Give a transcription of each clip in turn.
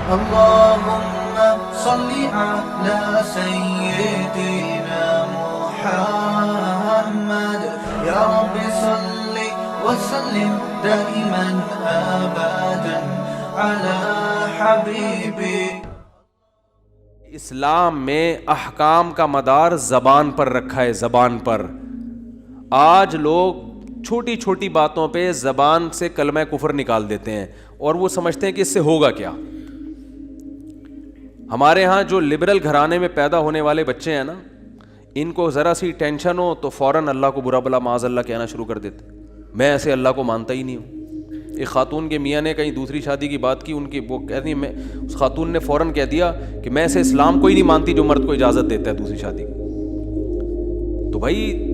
اللهم صل على سيدنا محمد يا رب صل وسلم دائما ابدا على حبيبي. اسلام میں احکام کا مدار زبان پر رکھا ہے, زبان پر. آج لوگ چھوٹی چھوٹی باتوں پہ زبان سے کلمہ کفر نکال دیتے ہیں اور وہ سمجھتے ہیں کہ اس سے ہوگا کیا. ہمارے ہاں جو لبرل گھرانے میں پیدا ہونے والے بچے ہیں نا, ان کو ذرا سی ٹینشن ہو تو فوراً اللہ کو برا بلا معاذ اللہ کہنا شروع کر دیتے. میں ایسے اللہ کو مانتا ہی نہیں ہوں. ایک خاتون کے میاں نے کہیں دوسری شادی کی بات کی, ان کی وہ کہتی ہیں, میں اس خاتون نے فوراً کہہ دیا کہ میں ایسے اسلام کو ہی نہیں مانتی جو مرد کو اجازت دیتا ہے دوسری شادی کی. تو بھائی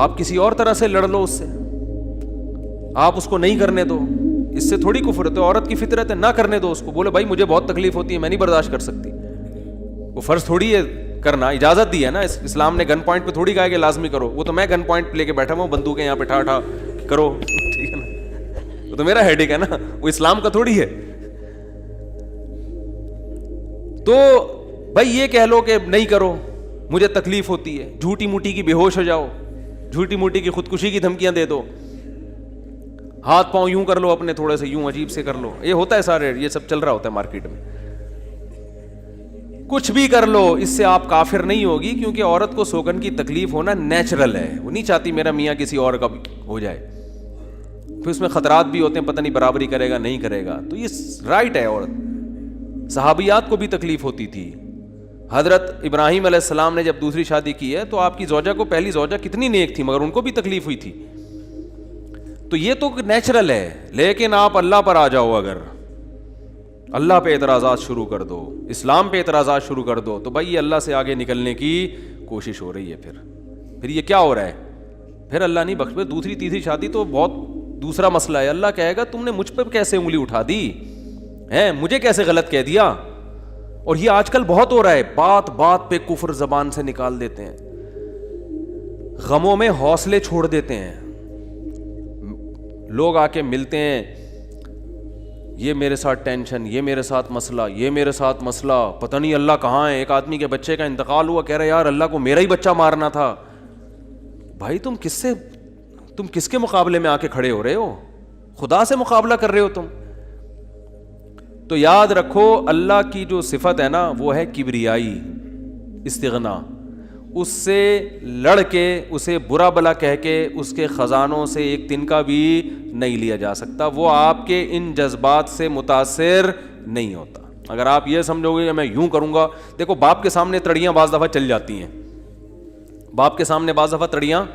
آپ کسی اور طرح سے لڑ لو اس سے, آپ اس کو نہیں کرنے دو, اس سے تھوڑی کفر ہے. تو عورت کی فطرت ہے, نہ کرنے دو اس کو. بولے بھائی مجھے بہت تکلیف ہوتی ہے, میں نہیں برداشت کر سکتی. وہ فرض تھوڑی ہے کرنا, اجازت دی ہے نا اسلام نے. گن پوائنٹ پہ تھوڑی کہا کہ لازمی کرو. وہ تو میں گن پوائنٹ لے کے بیٹھا ہوں, بندوقیں یہاں پہ ٹھا ٹھا کرو, ٹھیک ہے نا, وہ تو میرا ہیڈ ایک ہے نا, وہ اسلام کا تھوڑی ہے. تو بھائی یہ کہہ لو کہ نہیں کرو, مجھے تکلیف ہوتی ہے, جھوٹی موٹی کی بے ہوش ہو جاؤ, جھوٹی موٹی کی خودکشی کی دھمکیاں دے دو, ہاتھ پاؤں یوں کر لو اپنے تھوڑے سے, یوں عجیب سے کر لو. یہ ہوتا ہے سارے, یہ سب چل رہا ہوتا ہے مارکیٹ میں. کچھ بھی کر لو, اس سے آپ کافر نہیں ہوگی, کیونکہ عورت کو سوگن کی تکلیف ہونا نیچرل ہے. وہ نہیں چاہتی میرا میاں کسی اور کا ہو جائے. پھر اس میں خطرات بھی ہوتے ہیں, پتہ نہیں برابری کرے گا نہیں کرے گا. تو یہ رائٹ ہے. عورت, صحابیات کو بھی تکلیف ہوتی تھی. حضرت ابراہیم علیہ السلام نے جب دوسری شادی کی ہے تو آپ کی زوجہ کو, پہلی زوجہ کتنی نیک تھی, مگر ان کو بھی تکلیف ہوئی تھی. تو یہ تو نیچرل ہے. لیکن آپ اللہ پر آ جاؤ, اگر اللہ پہ اعتراضات شروع کر دو, اسلام پہ اعتراضات شروع کر دو, تو بھائی یہ اللہ سے آگے نکلنے کی کوشش ہو رہی ہے. پھر یہ کیا ہو رہا ہے, پھر اللہ نہیں بخش. دوسری تیسری شادی تو بہت دوسرا مسئلہ ہے. اللہ کہے گا تم نے مجھ پہ کیسے انگلی اٹھا دی ہے, مجھے کیسے غلط کہہ دیا. اور یہ آج کل بہت ہو رہا ہے, بات بات پہ کفر زبان سے نکال دیتے ہیں, غموں میں حوصلے چھوڑ دیتے ہیں. لوگ آ کے ملتے ہیں, یہ میرے ساتھ ٹینشن, یہ میرے ساتھ مسئلہ, یہ میرے ساتھ مسئلہ, پتہ نہیں اللہ کہاں ہے. ایک آدمی کے بچے کا انتقال ہوا, کہہ رہا یار اللہ کو میرا ہی بچہ مارنا تھا. بھائی تم کس کے مقابلے میں آ کے کھڑے ہو رہے ہو, خدا سے مقابلہ کر رہے ہو تم. تو یاد رکھو اللہ کی جو صفت ہے نا وہ ہے کبریائی, استغنا. اس سے لڑ کے, اسے برا بلا کہہ کے, اس کے خزانوں سے ایک تنکا بھی نہیں لیا جا سکتا. وہ آپ کے ان جذبات سے متاثر نہیں ہوتا. اگر آپ یہ سمجھو گے کہ میں یوں کروں گا, دیکھو باپ کے سامنے تڑیاں بعض دفعہ چل جاتی ہیں. باپ کے سامنے بعض دفعہ تڑیاں,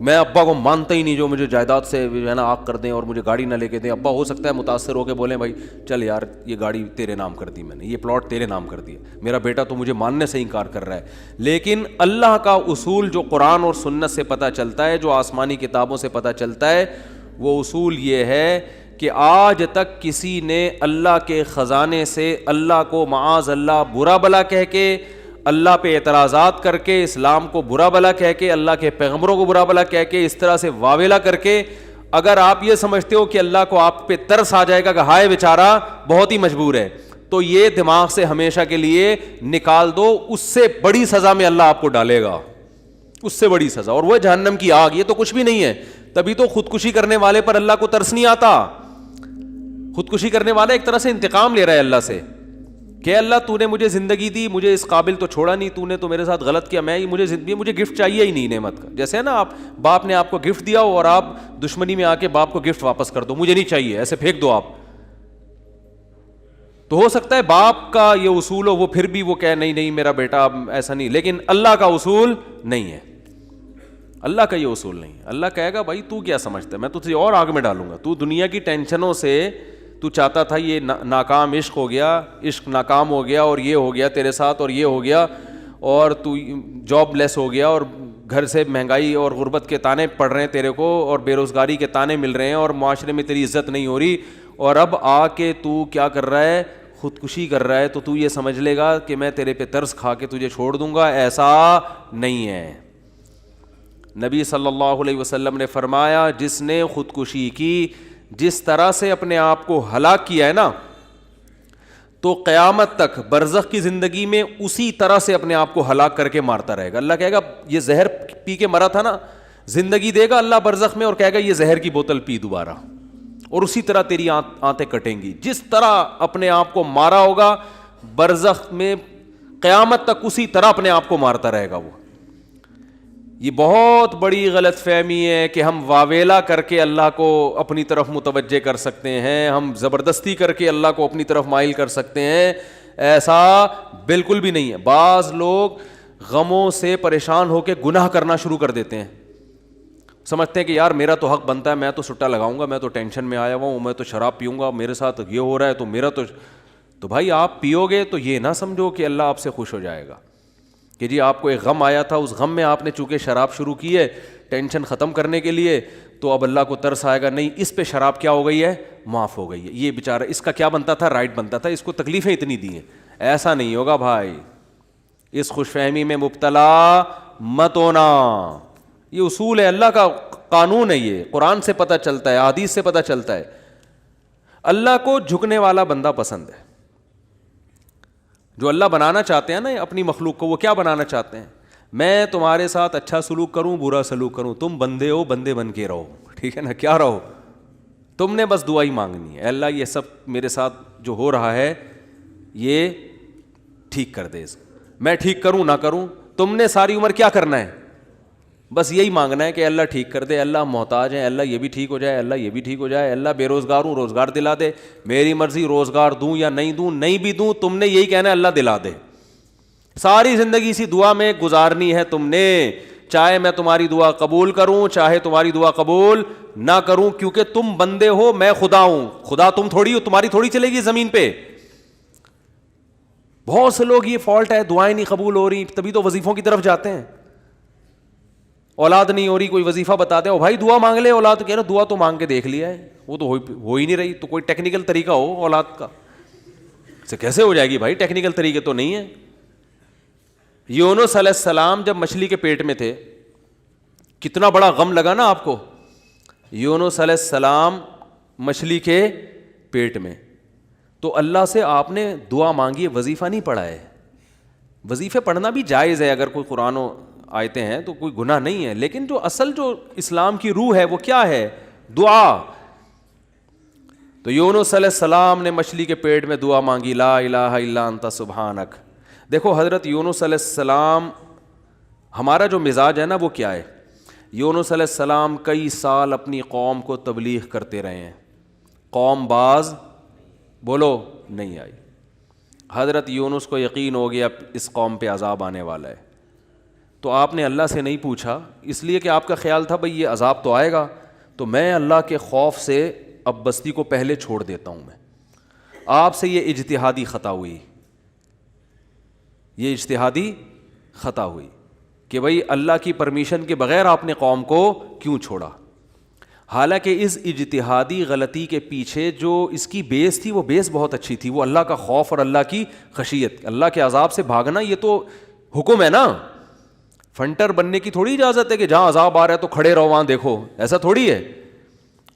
میں ابا کو مانتا ہی نہیں جو مجھے جائیداد سے ہے نا آگ کر دیں اور مجھے گاڑی نہ لے کے دیں. ابا ہو سکتا ہے متاثر ہو کے بولیں بھائی چل یار یہ گاڑی تیرے نام کر دی میں نے, یہ پلاٹ تیرے نام کر دیا, میرا بیٹا تو مجھے ماننے سے انکار کر رہا ہے. لیکن اللہ کا اصول جو قرآن اور سنت سے پتہ چلتا ہے, جو آسمانی کتابوں سے پتہ چلتا ہے, وہ اصول یہ ہے کہ آج تک کسی نے اللہ کے خزانے سے اللہ کو معاذ اللہ برا بلا کہہ کے, اللہ پہ اعتراضات کر کے, اسلام کو برا بلا کہہ کے, اللہ کے پیغمبروں کو برا بلا کہہ کے, اس طرح سے واویلا کر کے, اگر آپ یہ سمجھتے ہو کہ اللہ کو آپ پہ ترس آ جائے گا کہ ہائے بیچارہ بہت ہی مجبور ہے, تو یہ دماغ سے ہمیشہ کے لیے نکال دو. اس سے بڑی سزا میں اللہ آپ کو ڈالے گا, اس سے بڑی سزا, اور وہ جہنم کی آگ. یہ تو کچھ بھی نہیں ہے. تبھی تو خودکشی کرنے والے پر اللہ کو ترس نہیں آتا. خودکشی کرنے والا ایک طرح سے انتقام لے رہا ہے اللہ سے کہ اللہ تو نے مجھے زندگی دی, مجھے اس قابل تو چھوڑا نہیں, تو نے تو میرے ساتھ غلط کیا, میں مجھے گفٹ چاہیے ہی نہیں نعمت کا. جیسے ہے نا آپ باپ نے آپ کو گفٹ دیا ہو اور آپ دشمنی میں آ کے باپ کو گفٹ واپس کر دو, مجھے نہیں چاہیے, ایسے پھینک دو آپ. تو ہو سکتا ہے باپ کا یہ اصول ہو, وہ پھر بھی وہ کہے نہیں میرا بیٹا ایسا نہیں. لیکن اللہ کا اصول نہیں ہے, اللہ کا یہ اصول نہیں ہے. اللہ کہے گا بھائی تو کیا سمجھتا ہے, میں تجھے اور آگ میں ڈالوں گا. تو دنیا کی ٹینشنوں سے تو چاہتا تھا یہ ناکام عشق ہو گیا, عشق ناکام ہو گیا, اور یہ ہو گیا تیرے ساتھ, اور یہ ہو گیا, اور تو جاب لیس ہو گیا, اور گھر سے مہنگائی اور غربت کے تانے پڑ رہے ہیں تیرے کو, اور بے روزگاری کے تانے مل رہے ہیں, اور معاشرے میں تیری عزت نہیں ہو رہی, اور اب آ کے تو کیا کر رہا ہے, خودکشی کر رہا ہے. تو یہ سمجھ لے گا کہ میں تیرے پہ ترس کھا کے تجھے چھوڑ دوں گا. ایسا نہیں ہے. نبی صلی اللہ علیہ وسلم نے فرمایا جس نے خودکشی کی, جس طرح سے اپنے آپ کو ہلاک کیا ہے نا, تو قیامت تک برزخ کی زندگی میں اسی طرح سے اپنے آپ کو ہلاک کر کے مارتا رہے گا. اللہ کہے گا یہ زہر پی کے مرا تھا نا, زندگی دے گا اللہ برزخ میں اور کہے گا یہ زہر کی بوتل پی دوبارہ, اور اسی طرح تیری آنتیں کٹیں گی. جس طرح اپنے آپ کو مارا ہوگا برزخ میں قیامت تک اسی طرح اپنے آپ کو مارتا رہے گا وہ. یہ بہت بڑی غلط فہمی ہے کہ ہم واویلا کر کے اللہ کو اپنی طرف متوجہ کر سکتے ہیں, ہم زبردستی کر کے اللہ کو اپنی طرف مائل کر سکتے ہیں. ایسا بالکل بھی نہیں ہے. بعض لوگ غموں سے پریشان ہو کے گناہ کرنا شروع کر دیتے ہیں, سمجھتے ہیں کہ یار میرا تو حق بنتا ہے, میں تو سٹا لگاؤں گا, میں تو ٹینشن میں آیا ہوا ہوں, میں تو شراب پیوں گا, میرے ساتھ یہ ہو رہا ہے تو میرا تو بھائی آپ پیو گے تو یہ نہ سمجھو کہ اللہ آپ سے خوش ہو جائے گا کہ جی آپ کو ایک غم آیا تھا, اس غم میں آپ نے چونکہ شراب شروع کی ہے ٹینشن ختم کرنے کے لیے, تو اب اللہ کو ترس آئے گا, نہیں اس پہ شراب کیا ہو گئی ہے, معاف ہو گئی ہے, یہ بیچارہ اس کا کیا بنتا تھا, رائٹ بنتا تھا, اس کو تکلیفیں اتنی دی ہیں. ایسا نہیں ہوگا بھائی, اس خوش فہمی میں مبتلا مت ہونا. یہ اصول ہے, اللہ کا قانون ہے, یہ قرآن سے پتہ چلتا ہے, حدیث سے پتہ چلتا ہے. اللہ کو جھکنے والا بندہ پسند ہے. جو اللہ بنانا چاہتے ہیں نا اپنی مخلوق کو, وہ کیا بنانا چاہتے ہیں, میں تمہارے ساتھ اچھا سلوک کروں برا سلوک کروں, تم بندے ہو, بندے بن کے رہو, ٹھیک ہے نا, کیا رہو, تم نے بس دعا ہی مانگنی ہے, اللہ یہ سب میرے ساتھ جو ہو رہا ہے یہ ٹھیک کر دے, میں ٹھیک کروں نہ کروں, تم نے ساری عمر کیا کرنا ہے, بس یہی مانگنا ہے کہ اللہ ٹھیک کر دے, اللہ محتاج ہیں, اللہ یہ بھی ٹھیک ہو جائے, اللہ یہ بھی ٹھیک ہو جائے, اللہ بے روزگار ہوں روزگار دلا دے, میری مرضی روزگار دوں یا نہیں دوں, نہیں بھی دوں تم نے یہی کہنا ہے اللہ دلا دے. ساری زندگی اسی دعا میں گزارنی ہے تم نے, چاہے میں تمہاری دعا قبول کروں چاہے تمہاری دعا قبول نہ کروں, کیونکہ تم بندے ہو, میں خدا ہوں, خدا تم تھوڑی ہو, تمہاری تھوڑی چلے گی زمین پہ. بہت سے لوگ یہ فالٹ ہے, دعائیں نہیں قبول ہو رہی تبھی تو وظیفوں کی طرف جاتے ہیں, اولاد نہیں ہو رہی کوئی وظیفہ بتا دے, او بھائی دعا مانگ لے, اولاد کہہ رہا دعا تو مانگ کے دیکھ لیا ہے وہ تو ہو ہی نہیں رہی, تو کوئی ٹیکنیکل طریقہ ہو اولاد کا, سے کیسے ہو جائے گی بھائی, ٹیکنیکل طریقے تو نہیں ہے. یونس علیہ السلام جب مچھلی کے پیٹ میں تھے, کتنا بڑا غم لگا نا آپ کو, یونس علیہ السلام مچھلی کے پیٹ میں, تو اللہ سے آپ نے دعا مانگی, وظیفہ نہیں پڑھا ہے. وظیفے پڑھنا بھی جائز ہے اگر کوئی قرآن و آیتیں ہیں تو کوئی گناہ نہیں ہے, لیکن جو اصل جو اسلام کی روح ہے وہ کیا ہے, دعا. تو یونس علیہ السلام نے مچھلی کے پیٹ میں دعا مانگی, لا الہ الا انت سبحانک. دیکھو حضرت یونس علیہ السلام, ہمارا جو مزاج ہے نا وہ کیا ہے, یونس علیہ السلام کئی سال اپنی قوم کو تبلیغ کرتے رہے ہیں, قوم باز بولو نہیں آئی. حضرت یونس کو یقین ہو گیا اس قوم پہ عذاب آنے والا ہے, تو آپ نے اللہ سے نہیں پوچھا, اس لیے کہ آپ کا خیال تھا بھئی یہ عذاب تو آئے گا, تو میں اللہ کے خوف سے اب بستی کو پہلے چھوڑ دیتا ہوں. میں آپ سے یہ اجتہادی خطا ہوئی, یہ اجتہادی خطا ہوئی کہ بھئی اللہ کی پرمیشن کے بغیر آپ نے قوم کو کیوں چھوڑا. حالانکہ اس اجتہادی غلطی کے پیچھے جو اس کی بیس تھی وہ بیس بہت اچھی تھی, وہ اللہ کا خوف اور اللہ کی خشیت, اللہ کے عذاب سے بھاگنا یہ تو حکم ہے نا, فنٹر بننے کی تھوڑی اجازت ہے کہ جہاں عذاب آ رہا ہے تو کھڑے رہو وہاں دیکھو, ایسا تھوڑی ہے.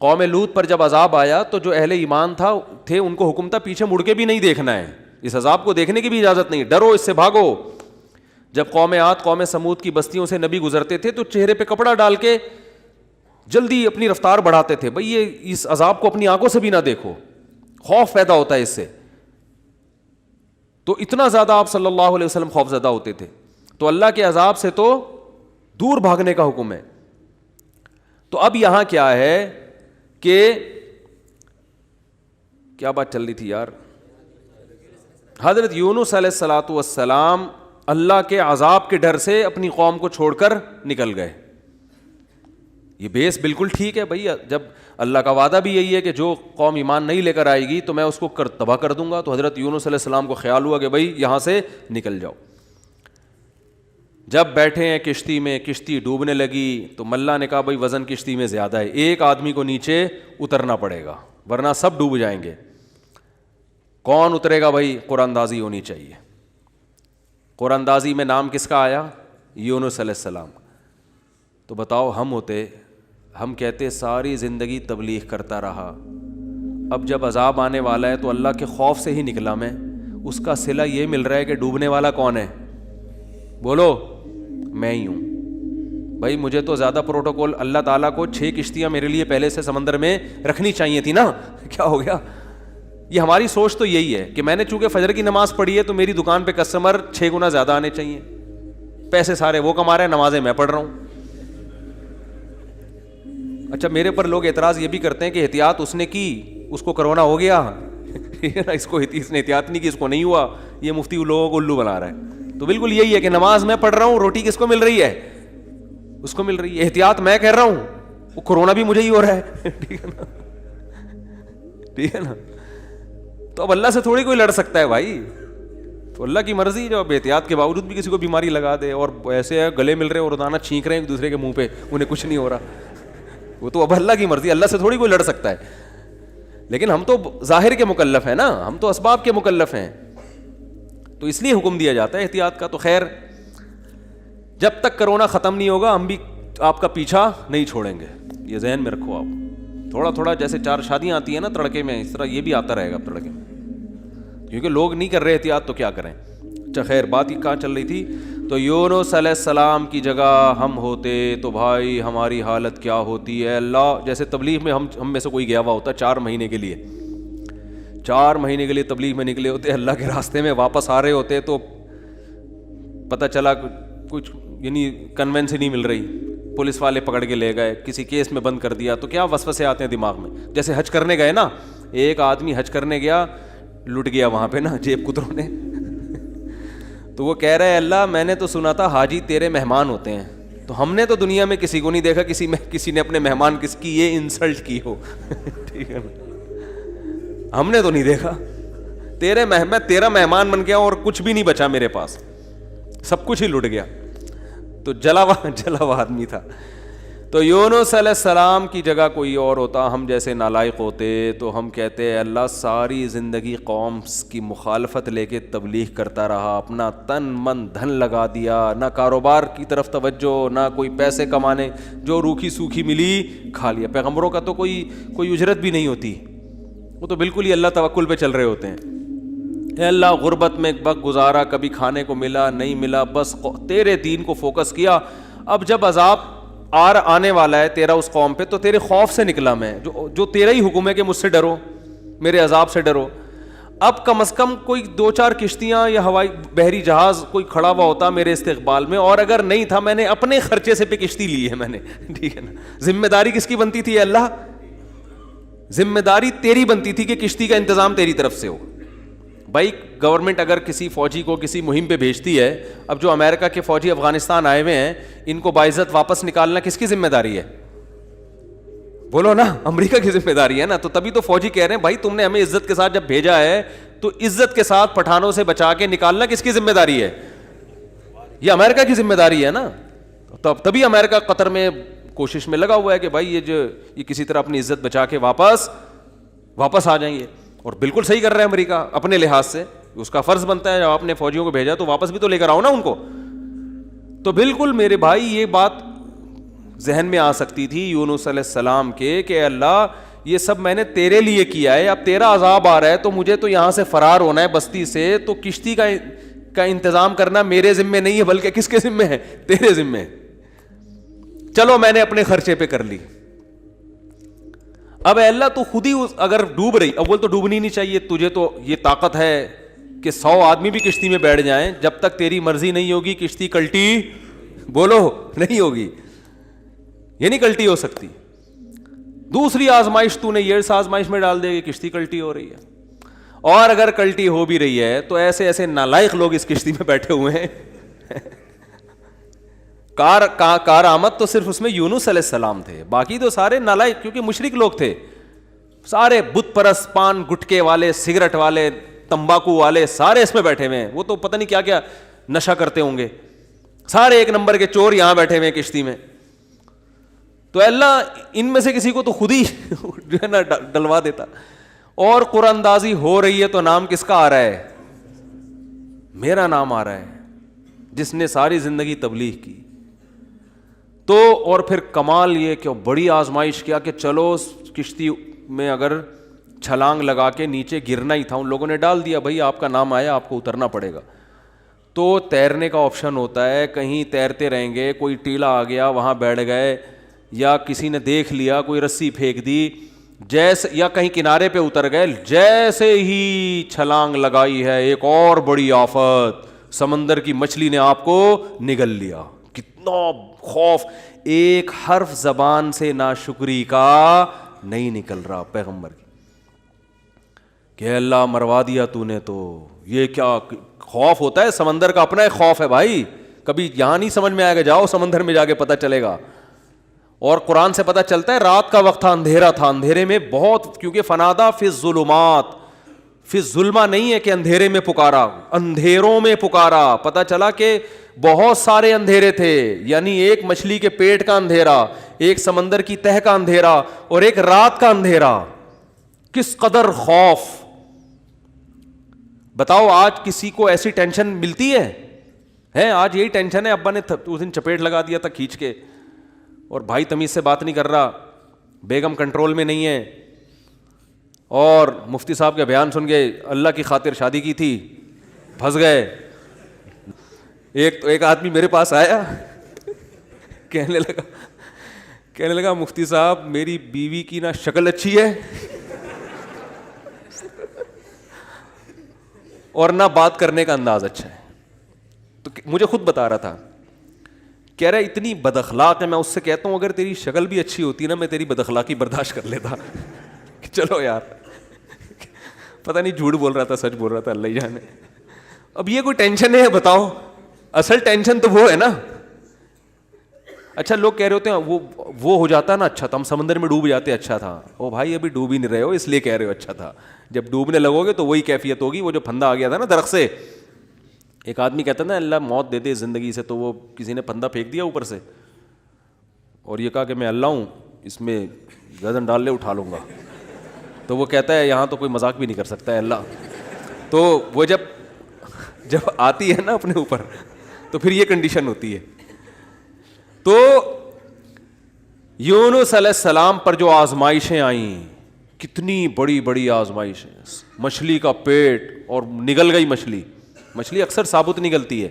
قوم لوط پر جب عذاب آیا تو جو اہل ایمان تھے ان کو حکم تھا پیچھے مڑ کے بھی نہیں دیکھنا ہے, اس عذاب کو دیکھنے کی بھی اجازت نہیں, ڈرو اس سے بھاگو. جب قوم عاد قوم سمود کی بستیوں سے نبی گزرتے تھے تو چہرے پہ کپڑا ڈال کے جلدی اپنی رفتار بڑھاتے تھے, بھئی یہ اس عذاب کو اپنی آنکھوں سے بھی نہ دیکھو, خوف پیدا ہوتا ہے اس سے. تو اتنا زیادہ آپ صلی اللہ علیہ وسلم خوف زدہ ہوتے تھے, تو اللہ کے عذاب سے تو دور بھاگنے کا حکم ہے. تو اب یہاں کیا ہے کہ کیا بات چل رہی تھی یار, حضرت یونس علیہ الصلوۃ والسلام اللہ کے عذاب کے ڈر سے اپنی قوم کو چھوڑ کر نکل گئے. یہ بیس بالکل ٹھیک ہے بھائی, جب اللہ کا وعدہ بھی یہی ہے کہ جو قوم ایمان نہیں لے کر آئے گی تو میں اس کو تباہ کر دوں گا, تو حضرت یونس علیہ السلام کو خیال ہوا کہ بھائی یہاں سے نکل جاؤ. جب بیٹھے ہیں کشتی میں, کشتی ڈوبنے لگی, تو ملا نے کہا بھائی وزن کشتی میں زیادہ ہے, ایک آدمی کو نیچے اترنا پڑے گا ورنہ سب ڈوب جائیں گے. کون اترے گا بھائی, قرآن اندازی ہونی چاہیے. قرآن اندازی میں نام کس کا آیا, یونس علیہ السلام. تو بتاؤ ہم ہوتے, ہم کہتے ساری زندگی تبلیغ کرتا رہا, اب جب عذاب آنے والا ہے تو اللہ کے خوف سے ہی نکلا میں, اس کا صلہ یہ مل رہا ہے کہ ڈوبنے والا کون ہے؟ بولو، میں ہی ہوں بھائی. مجھے تو زیادہ پروٹوکول، اللہ تعالیٰ کو 6 کشتیاں میرے لیے پہلے سے سمندر میں رکھنی چاہیے تھی نا. کیا ہو گیا؟ یہ ہماری سوچ تو یہی ہے کہ میں نے چونکہ فجر کی نماز پڑھی ہے تو میری دکان پہ کسٹمر 6 گنا زیادہ آنے چاہیے. پیسے سارے وہ کما رہے ہیں، نمازیں میں پڑھ رہا ہوں. اچھا، میرے پر لوگ اعتراض یہ بھی کرتے ہیں کہ احتیاط اس نے کی، اس کو کرونا ہو گیا. اس نے احتیاط نہیں کی، اس کو نہیں ہوا. یہ مفتی لوگوں کو الو بنا رہا ہے. تو بالکل یہی ہے کہ نماز میں پڑھ رہا ہوں، روٹی کس کو مل رہی ہے؟ اس کو مل رہی ہے. احتیاط میں کر رہا ہوں، وہ کرونا بھی مجھے ہی ہو رہا ہے. ٹھیک ہے نا، ٹھیک ہے نا. تو اب اللہ سے تھوڑی کوئی لڑ سکتا ہے بھائی. تو اللہ کی مرضی، جو اب احتیاط کے باوجود بھی کسی کو بیماری لگا دے، اور ایسے گلے مل رہے ہیں اور روزانہ چھینک رہے ہیں ایک دوسرے کے منہ پہ، انہیں کچھ نہیں ہو رہا. وہ تو اب اللہ کی مرضی، اللہ سے تھوڑی کوئی لڑ سکتا ہے. لیکن ہم تو ظاہر کے مکلف ہیں نا، ہم تو اسباب کے مکلف ہیں. تو اس لیے حکم دیا جاتا ہے احتیاط کا. تو خیر، جب تک کرونا ختم نہیں ہوگا ہم بھی آپ کا پیچھا نہیں چھوڑیں گے. یہ ذہن میں رکھو آپ. تھوڑا تھوڑا جیسے 4 شادیاں آتی ہیں نا تڑکے میں، اس طرح یہ بھی آتا رہے گا تڑکے میں، کیونکہ لوگ نہیں کر رہے احتیاط تو کیا کریں. اچھا خیر، بات ہی کہاں چل رہی تھی؟ تو یونس علیہ السلام کی جگہ ہم ہوتے تو بھائی ہماری حالت کیا ہوتی ہے. اللہ، جیسے تبلیغ میں ہم میں سے کوئی گیا ہوا ہوتا 4 مہینے کے لیے، 4 مہینے کے لیے تبلیغ میں نکلے ہوتے، اللہ کے راستے میں واپس آ رہے ہوتے تو پتہ چلا کچھ یعنی کنوینس ہی نہیں مل رہی، پولیس والے پکڑ کے لے گئے، کسی کیس میں بند کر دیا، تو کیا وسوسے آتے ہیں دماغ میں. جیسے حج کرنے گئے نا، ایک آدمی حج کرنے گیا، لٹ گیا وہاں پہ نا جیب کتروں نے. تو وہ کہہ رہے اللہ، میں نے تو سنا تھا حاجی تیرے مہمان ہوتے ہیں، تو ہم نے تو دنیا میں کسی کو نہیں دیکھا کسی نے اپنے مہمان کس کی یہ انسلٹ کی ہو. ٹھیک ہے نا، ہم نے تو نہیں دیکھا. میں تیرا مہمان بن گیا اور کچھ بھی نہیں بچا میرے پاس، سب کچھ ہی لٹ گیا. تو جلا ہوا آدمی تھا. تو یونس علیہ السلام کی جگہ کوئی اور ہوتا، ہم جیسے نالائق ہوتے، تو ہم کہتے اللہ ساری زندگی قوم کی مخالفت لے کے تبلیغ کرتا رہا، اپنا تن من دھن لگا دیا، نہ کاروبار کی طرف توجہ، نہ کوئی پیسے کمانے، جو روکھی سوکھی ملی کھا لیا. پیغمبروں کا تو کوئی اجرت بھی نہیں ہوتی، وہ تو بالکل ہی اللہ توکل پہ چل رہے ہوتے ہیں. اے اللہ غربت میں وقت گزارا، کبھی کھانے کو ملا نہیں ملا، بس تیرے دین کو فوکس کیا. اب جب عذاب آنے والا ہے تیرا اس قوم پہ، تو تیرے خوف سے نکلا میں، جو تیرا ہی حکم ہے کہ مجھ سے ڈرو، میرے عذاب سے ڈرو. اب کم از کم کوئی 2-4 کشتیاں یا ہوائی بحری جہاز کوئی کھڑا ہوا ہوتا میرے استقبال میں، اور اگر نہیں تھا میں نے اپنے خرچے سے پہ کشتی لی ہے میں نے. ٹھیک ہے نا. ذمہ داری کس کی بنتی تھی اللہ؟ ذمہ داری تیری بنتی تھی کہ کشتی کا انتظام تیری طرف سے ہو. بھائی گورنمنٹ اگر کسی فوجی کو کسی مہم پہ بھیجتی ہے، اب جو امریکہ کے فوجی افغانستان آئے ہوئے ہیں، ان کو باعزت واپس نکالنا کس کی ذمہ داری ہے؟ بولو نا، امریکہ کی ذمہ داری ہے نا. تو تبھی تو فوجی کہہ رہے ہیں بھائی تم نے ہمیں عزت کے ساتھ جب بھیجا ہے تو عزت کے ساتھ پٹھانوں سے بچا کے نکالنا کس کی ذمہ داری ہے؟ یہ امریکہ کی ذمہ داری ہے نا. تبھی امریکہ قطر میں کوشش میں لگا ہوا ہے کہ بھائی یہ کسی طرح اپنی عزت بچا کے واپس آ جائیں گے. اور بالکل صحیح کر رہے ہیں امریکہ اپنے لحاظ سے، اس کا فرض بنتا ہے جب آپ نے فوجیوں کو بھیجا تو واپس بھی تو لے کر آؤ نا ان کو. تو بالکل میرے بھائی یہ بات ذہن میں آ سکتی تھی یونس علیہ السلام کے کہ اللہ یہ سب میں نے تیرے لیے کیا ہے، اب تیرا عذاب آ رہا ہے تو مجھے تو یہاں سے فرار ہونا ہے بستی سے، تو کشتی کا انتظام کرنا میرے ذمے نہیں ہے بلکہ کس کے ذمے ہے؟ تیرے ذمے. چلو میں نے اپنے خرچے پہ کر لی. اب اے اللہ تو خود ہی اگر ڈوب رہی، اول تو ڈوبنی نہیں چاہیے، تجھے تو یہ طاقت ہے کہ 100 آدمی بھی کشتی میں بیٹھ جائیں، جب تک تیری مرضی نہیں ہوگی کشتی کلٹی، بولو، نہیں ہوگی. یہ نہیں کلٹی ہو سکتی. دوسری آزمائش تو نے یہ آزمائش میں ڈال دے گی، کشتی کلٹی ہو رہی ہے. اور اگر کلٹی ہو بھی رہی ہے تو ایسے نالائق لوگ اس کشتی میں بیٹھے ہوئے ہیں. کار آمد تو صرف اس میں یونس علیہ السلام تھے، باقی تو سارے نالائق، کیونکہ مشرک لوگ تھے سارے، بت پرست، پان گٹکے والے، سگریٹ والے، تمباکو والے، سارے اس میں بیٹھے ہوئے ہیں. وہ تو پتہ نہیں کیا کیا نشہ کرتے ہوں گے، سارے ایک نمبر کے چور یہاں بیٹھے ہوئے ہیں کشتی میں. تو اللہ ان میں سے کسی کو تو خود ہی جو ہے نا ڈلوا دیتا. اور قرآن اندازی ہو رہی ہے تو نام کس کا آ رہا ہے؟ میرا نام آ رہا ہے، جس نے ساری زندگی تبلیغ کی. تو اور پھر کمال یہ کہ بڑی آزمائش کیا کہ چلو کشتی میں اگر چھلانگ لگا کے نیچے گرنا ہی تھا, ان لوگوں نے ڈال دیا, بھائی آپ کا نام آیا, آپ کو اترنا پڑے گا. تو تیرنے کا آپشن ہوتا ہے, کہیں تیرتے رہیں گے, کوئی ٹیلا آ گیا وہاں بیٹھ گئے, یا کسی نے دیکھ لیا کوئی رسی پھینک دی, جیسے یا کہیں کنارے پہ اتر گئے, جیسے ہی چھلانگ لگائی ہے ایک اور بڑی آفت, سمندر کی مچھلی نے آپ کو نگل لیا. کتنا خوف, ایک حرف زبان سے ناشکری کا نہیں نکل رہا پیغمبر کی, کہ اللہ مروا دیا تو نے. تو یہ کیا خوف ہوتا ہے, سمندر کا اپنا ایک خوف ہے بھائی, کبھی یہاں نہیں سمجھ میں آئے گا, جاؤ سمندر میں جا کے پتہ چلے گا. اور قرآن سے پتہ چلتا ہے رات کا وقت تھا, اندھیرا تھا, اندھیرے میں بہت, کیونکہ فنادا فی الظلمات, فی الظلمہ نہیں ہے کہ اندھیرے میں پکارا, اندھیروں میں پکارا. پتہ چلا کہ بہت سارے اندھیرے تھے, یعنی ایک مچھلی کے پیٹ کا اندھیرا, ایک سمندر کی تہ کا اندھیرا, اور ایک رات کا اندھیرا. کس قدر خوف. بتاؤ آج کسی کو ایسی ٹینشن ملتی ہے؟ آج یہی ٹینشن ہے, ابا نے اس دن چپیٹ لگا دیا تھا کھینچ کے, اور بھائی تمیز سے بات نہیں کر رہا, بیگم کنٹرول میں نہیں ہے, اور مفتی صاحب کے بیان سن کے اللہ کی خاطر شادی کی تھی, پھنس گئے. ایک آدمی میرے پاس آیا, کہنے لگا مفتی صاحب میری بیوی کی نہ شکل اچھی ہے اور نہ بات کرنے کا انداز اچھا ہے. تو مجھے خود بتا رہا تھا, کہہ رہا ہے اتنی بد اخلاق ہے. میں اس سے کہتا ہوں اگر تیری شکل بھی اچھی ہوتی نا, میں تیری بد اخلاقی برداشت کر لیتا. چلو یار, پتہ نہیں جھوٹ بول رہا تھا سچ بول رہا تھا, اللہ ہی جانے. اب یہ کوئی ٹینشن ہے بتاؤ؟ اصل ٹینشن تو وہ ہے نا. اچھا لوگ کہہ رہے ہوتے ہیں وہ ہو جاتا نا اچھا تھا, ہم سمندر میں ڈوب جاتے اچھا تھا. او بھائی ابھی ڈوب ہی نہیں رہے ہو اس لیے کہہ رہے ہو اچھا تھا. جب ڈوبنے لگو گے تو وہی کیفیت ہوگی. وہ جو پھندا آ گیا تھا نا درخت سے, ایک آدمی کہتا نا اللہ موت دے دے زندگی سے, تو وہ کسی نے پھندا پھینک دیا اوپر سے, اور یہ کہا کہ میں اللہ ہوں, اس میں گردن ڈال لے اٹھا لوں گا. تو وہ کہتا ہے یہاں تو کوئی مذاق بھی نہیں کر سکتا ہے اللہ. تو وہ جب آتی ہے نا اپنے اوپر, تو پھر یہ کنڈیشن ہوتی ہے. تو یونس علیہ السلام پر جو آزمائشیں آئیں, کتنی بڑی بڑی آزمائشیں, مچھلی کا پیٹ اور نگل گئی مچھلی اکثر ثابت نکلتی ہے.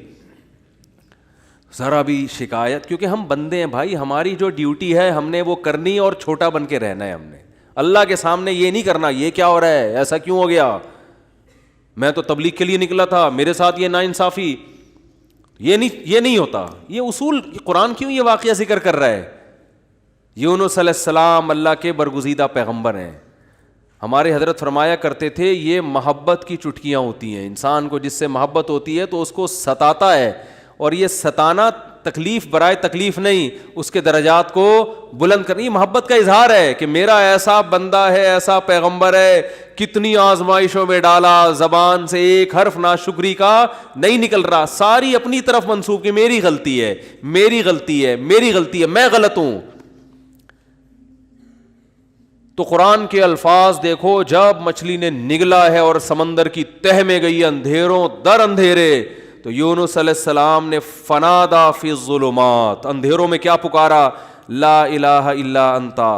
ذرا بھی شکایت, کیونکہ ہم بندے ہیں بھائی, ہماری جو ڈیوٹی ہے ہم نے وہ کرنی اور چھوٹا بن کے رہنا ہے. ہم نے اللہ کے سامنے یہ نہیں کرنا یہ کیا ہو رہا ہے, ایسا کیوں ہو گیا, میں تو تبلیغ کے لیے نکلا تھا, میرے ساتھ یہ ناانصافی. یہ نہیں ہوتا. یہ اصول قرآن کیوں یہ واقعہ ذکر کر رہا ہے؟ یونس علیہ السلام اللہ کے برگزیدہ پیغمبر ہیں. ہمارے حضرت فرمایا کرتے تھے یہ محبت کی چٹکیاں ہوتی ہیں. انسان کو جس سے محبت ہوتی ہے تو اس کو ستاتا ہے, اور یہ ستانا تکلیف برائے تکلیف نہیں, اس کے درجات کو بلند کرنی محبت کا اظہار ہے کہ میرا ایسا بندہ ہے, ایسا پیغمبر ہے, کتنی آزمائشوں میں ڈالا, زبان سے ایک حرف ناشکری کا نہیں نکل رہا, ساری اپنی طرف منسوب کہ میری غلطی ہے, میری غلطی ہے, میری غلطی ہے, میں غلط ہوں. تو قرآن کے الفاظ دیکھو, جب مچھلی نے نگلا ہے اور سمندر کی تہ میں گئی اندھیروں در اندھیرے, تو یونس علیہ السلام نے فنادا فی الظلمات, اندھیروں میں کیا پکارا, لا الہ الا انتا,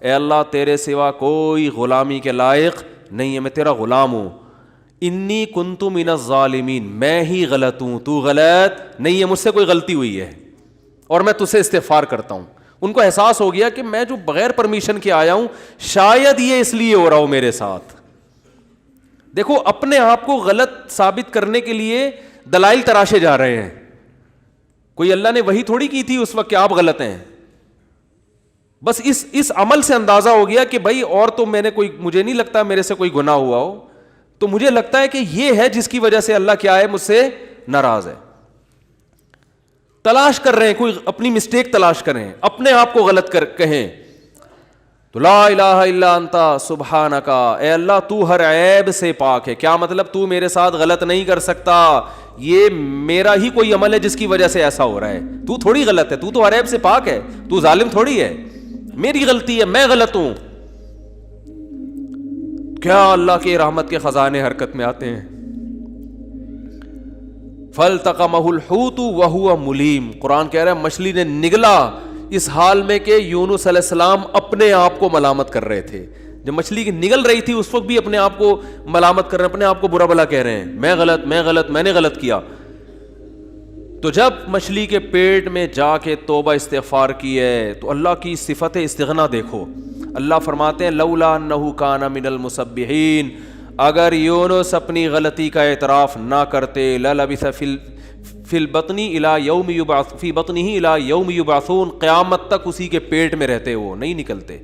اے اللہ تیرے سوا کوئی غلامی کے لائق نہیں ہے, میں تیرا غلام ہوں. انی کنت من الظالمین, میں ہی غلط ہوں, تو غلط نہیں ہے, مجھ سے کوئی غلطی ہوئی ہے اور میں تجھ سے استغفار کرتا ہوں. ان کو احساس ہو گیا کہ میں جو بغیر پرمیشن کے آیا ہوں, شاید یہ اس لیے ہو رہا ہو میرے ساتھ. دیکھو اپنے آپ کو غلط ثابت کرنے کے لیے دلائل تراشے جا رہے ہیں. کوئی اللہ نے وہی تھوڑی کی تھی اس وقت کہ آپ غلط ہیں. بس اس عمل سے اندازہ ہو گیا کہ بھائی اور تو مجھے نہیں لگتا میرے سے کوئی گناہ ہوا ہو, تو مجھے لگتا ہے کہ یہ ہے جس کی وجہ سے اللہ کیا ہے, مجھ سے ناراض ہے. تلاش کر رہے ہیں, کوئی اپنی مسٹیک تلاش کریں, اپنے آپ کو غلط کہیں. تو لا الہ الا انتا سبحانک, اے اللہ تو ہر عیب سے پاک ہے. کیا مطلب, تو میرے ساتھ غلط نہیں کر سکتا, یہ میرا ہی کوئی عمل ہے جس کی وجہ سے ایسا ہو رہا ہے. تو تھوڑی غلط ہے, تو ہر عیب سے پاک ہے, تو ظالم تھوڑی ہے, میری غلطی ہے, میں غلط ہوں. کیا اللہ کی رحمت کے خزانے حرکت میں آتے ہیں. فَالْتَقَمَهُ الْحُوتُ وَهُوَ مُلِيمٌ, قرآن کہہ رہا ہے مچھلی نے نگلا اس حال میں کہ یونس علیہ السلام اپنے آپ کو ملامت کر رہے تھے. جب مچھلی کی نگل رہی تھی اس وقت بھی اپنے آپ کو ملامت کر رہے ہیں, اپنے آپ کو برا بلا کہہ رہے ہیں, میں غلط, میں نے غلط کیا. تو جب مچھلی کے پیٹ میں جا کے توبہ استغفار کی ہے تو اللہ کی صفت استغنا دیکھو. اللہ فرماتے ہیں لولا انہ کان من المسبحین, اگر یونس اپنی غلطی کا اعتراف نہ کرتے للبث فی البطن الی یوم یبعث فی بطنہ الی یوم یبعثون, قیامت تک اسی کے پیٹ میں رہتے, وہ نہیں نکلتے.